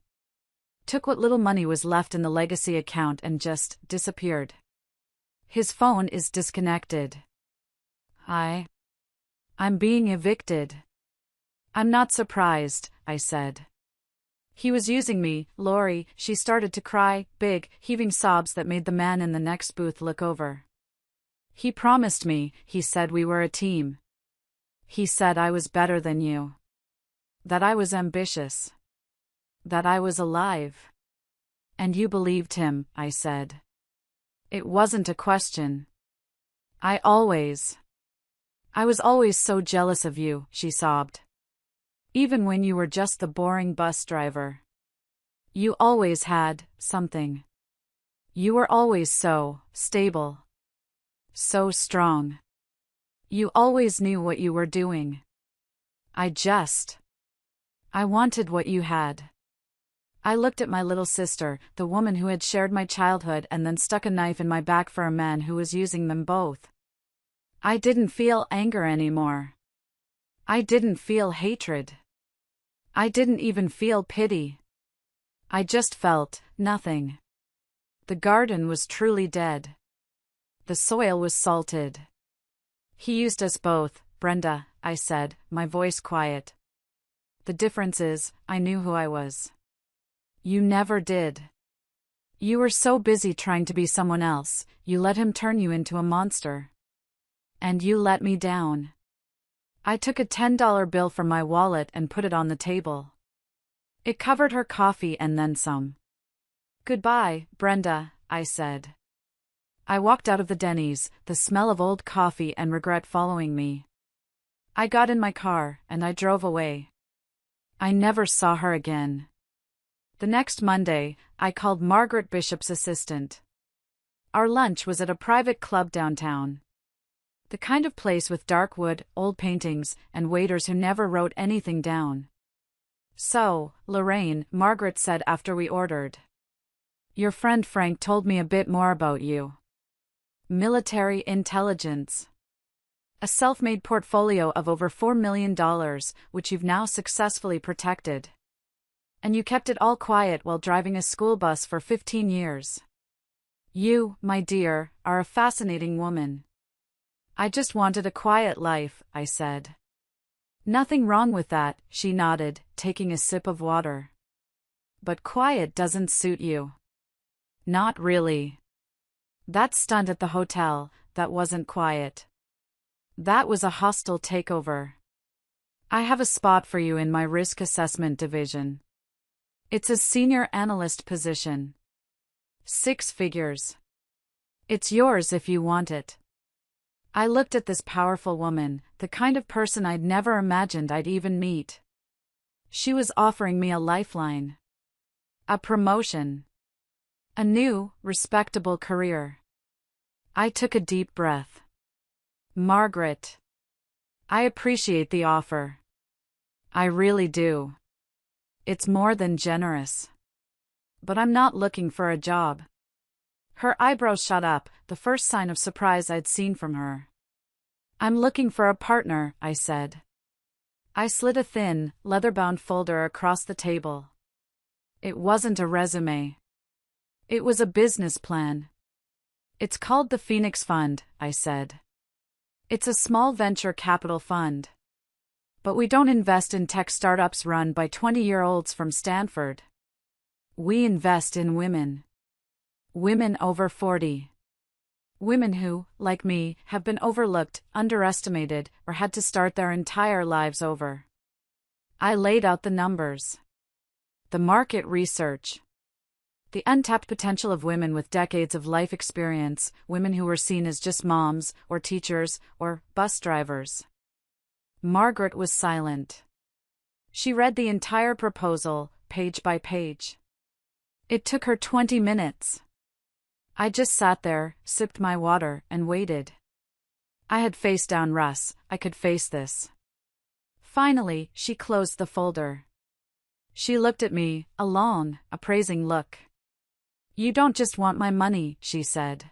Took what little money was left in the legacy account and just disappeared. His phone is disconnected. I'm being evicted. I'm not surprised, I said. He was using me, Lori. She started to cry, big, heaving sobs that made the man in the next booth look over. He promised me, he said we were a team. He said I was better than you. That I was ambitious. That I was alive. And you believed him, I said. It wasn't a question. I was always so jealous of you, she sobbed. Even when you were just the boring bus driver. You always had something. You were always so stable. So strong. You always knew what you were doing. I wanted what you had. I looked at my little sister, the woman who had shared my childhood and then stuck a knife in my back for a man who was using them both. I didn't feel anger anymore. I didn't feel hatred. I didn't even feel pity. I just felt nothing. The garden was truly dead. The soil was salted. He used us both, Brenda, I said, my voice quiet. The difference is, I knew who I was. You never did. You were so busy trying to be someone else, you let him turn you into a monster. And you let me down. I took a $10 bill from my wallet and put it on the table. It covered her coffee and then some. Goodbye, Brenda, I said. I walked out of the Denny's, the smell of old coffee and regret following me. I got in my car, and I drove away. I never saw her again. The next Monday, I called Margaret Bishop's assistant. Our lunch was at a private club downtown. The kind of place with dark wood, old paintings, and waiters who never wrote anything down. So, Lorraine, Margaret said after we ordered. Your friend Frank told me a bit more about you. Military intelligence. A self-made portfolio of over $4 million, which you've now successfully protected. And you kept it all quiet while driving a school bus for 15 years. You, my dear, are a fascinating woman. I just wanted a quiet life, I said. Nothing wrong with that, she nodded, taking a sip of water. But quiet doesn't suit you. Not really. That stunt at the hotel, that wasn't quiet. That was a hostile takeover. I have a spot for you in my risk assessment division. It's a senior analyst position. 6 figures. It's yours if you want it. I looked at this powerful woman, the kind of person I'd never imagined I'd even meet. She was offering me a lifeline. A promotion. A new, respectable career. I took a deep breath. Margaret. I appreciate the offer. I really do. It's more than generous. But I'm not looking for a job. Her eyebrows shot up, the first sign of surprise I'd seen from her. I'm looking for a partner, I said. I slid a thin, leather-bound folder across the table. It wasn't a resume. It was a business plan. It's called the Phoenix Fund, I said. It's a small venture capital fund. But we don't invest in tech startups run by 20-year-olds from Stanford. We invest in women. Women over 40. Women who, like me, have been overlooked, underestimated, or had to start their entire lives over. I laid out the numbers. The market research. The untapped potential of women with decades of life experience, women who were seen as just moms, or teachers, or bus drivers. Margaret was silent. She read the entire proposal, page by page. It took her 20 minutes. I just sat there, sipped my water, and waited. I had faced down Russ, I could face this. Finally, she closed the folder. She looked at me, a long, appraising look. You don't just want my money, she said.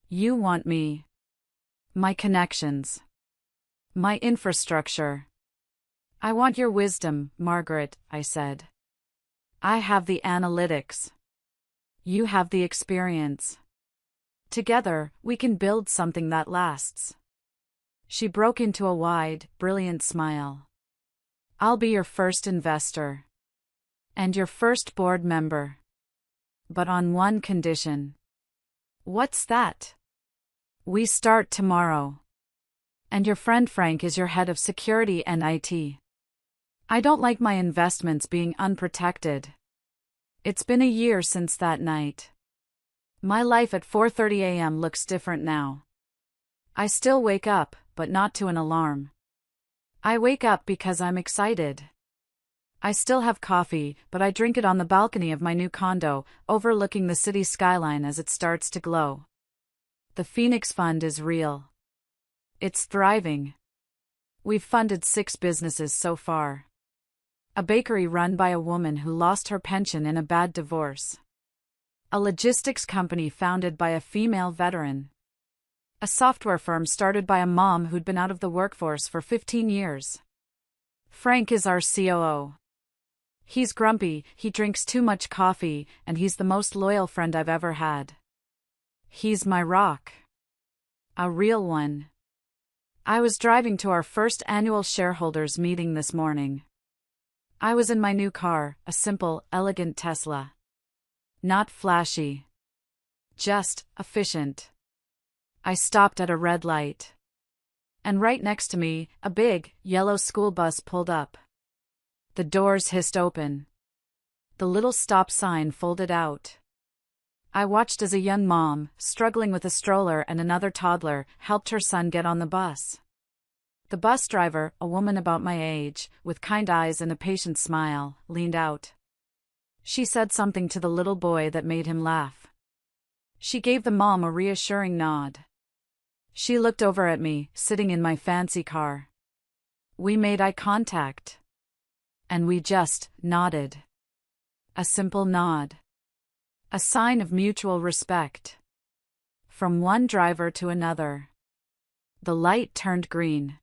You want me. My connections. My infrastructure. I want your wisdom, Margaret, I said. I have the analytics. You have the experience. Together, we can build something that lasts. She broke into a wide, brilliant smile. I'll be your first investor. And your first board member. But on one condition. What's that? We start tomorrow. And your friend Frank is your head of security and IT. I don't like my investments being unprotected. It's been a year since that night. My life at 4:30 a.m. looks different now. I still wake up, but not to an alarm. I wake up because I'm excited. I still have coffee, but I drink it on the balcony of my new condo, overlooking the city skyline as it starts to glow. The Phoenix Fund is real. It's thriving. We've funded 6 businesses so far. A bakery run by a woman who lost her pension in a bad divorce. A logistics company founded by a female veteran. A software firm started by a mom who'd been out of the workforce for 15 years. Frank is our COO. He's grumpy, he drinks too much coffee, and he's the most loyal friend I've ever had. He's my rock. A real one. I was driving to our first annual shareholders meeting this morning. I was in my new car, a simple, elegant Tesla. Not flashy. Just efficient. I stopped at a red light. And right next to me, a big, yellow school bus pulled up. The doors hissed open. The little stop sign folded out. I watched as a young mom, struggling with a stroller and another toddler, helped her son get on the bus. The bus driver, a woman about my age, with kind eyes and a patient smile, leaned out. She said something to the little boy that made him laugh. She gave the mom a reassuring nod. She looked over at me, sitting in my fancy car. We made eye contact. And we just nodded. A simple nod. A sign of mutual respect. From one driver to another. The light turned green.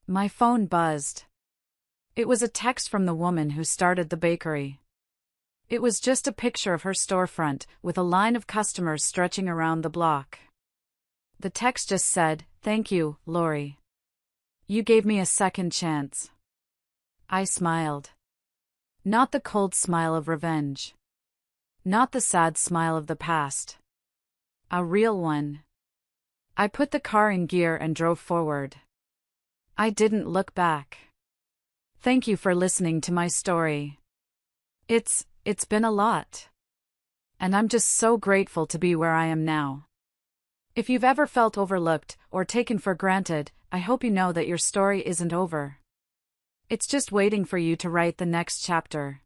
My phone buzzed. It was a text from the woman who started the bakery. It was just a picture of her storefront, with a line of customers stretching around the block. The text just said, "Thank you, Lori. You gave me a second chance." I smiled. Not the cold smile of revenge. Not the sad smile of the past. A real one. I put the car in gear and drove forward. I didn't look back. Thank you for listening to my story. It's been a lot. And I'm just so grateful to be where I am now. If you've ever felt overlooked or taken for granted, I hope you know that your story isn't over. It's just waiting for you to write the next chapter.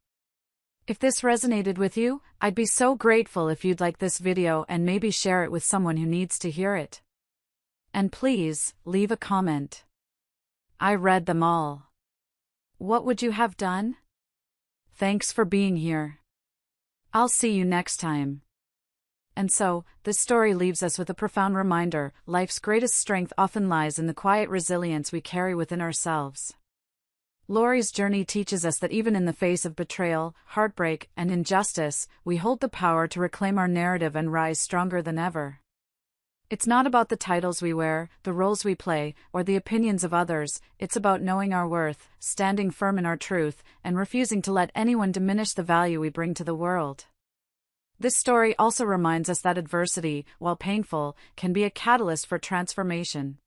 If this resonated with you, I'd be so grateful if you'd like this video and maybe share it with someone who needs to hear it. And please, leave a comment. I read them all. What would you have done? Thanks for being here. I'll see you next time. And so, this story leaves us with a profound reminder: life's greatest strength often lies in the quiet resilience we carry within ourselves. Lori's journey teaches us that even in the face of betrayal, heartbreak, and injustice, we hold the power to reclaim our narrative and rise stronger than ever. It's not about the titles we wear, the roles we play, or the opinions of others. It's about knowing our worth, standing firm in our truth, and refusing to let anyone diminish the value we bring to the world. This story also reminds us that adversity, while painful, can be a catalyst for transformation.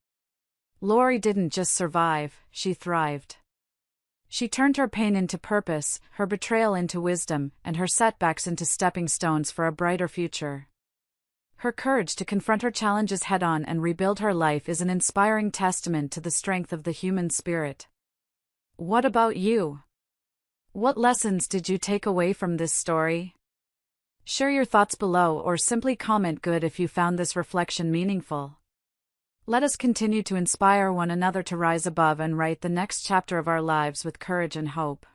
Lori didn't just survive, she thrived. She turned her pain into purpose, her betrayal into wisdom, and her setbacks into stepping stones for a brighter future. Her courage to confront her challenges head-on and rebuild her life is an inspiring testament to the strength of the human spirit. What about you? What lessons did you take away from this story? Share your thoughts below or simply comment good if you found this reflection meaningful. Let us continue to inspire one another to rise above and write the next chapter of our lives with courage and hope.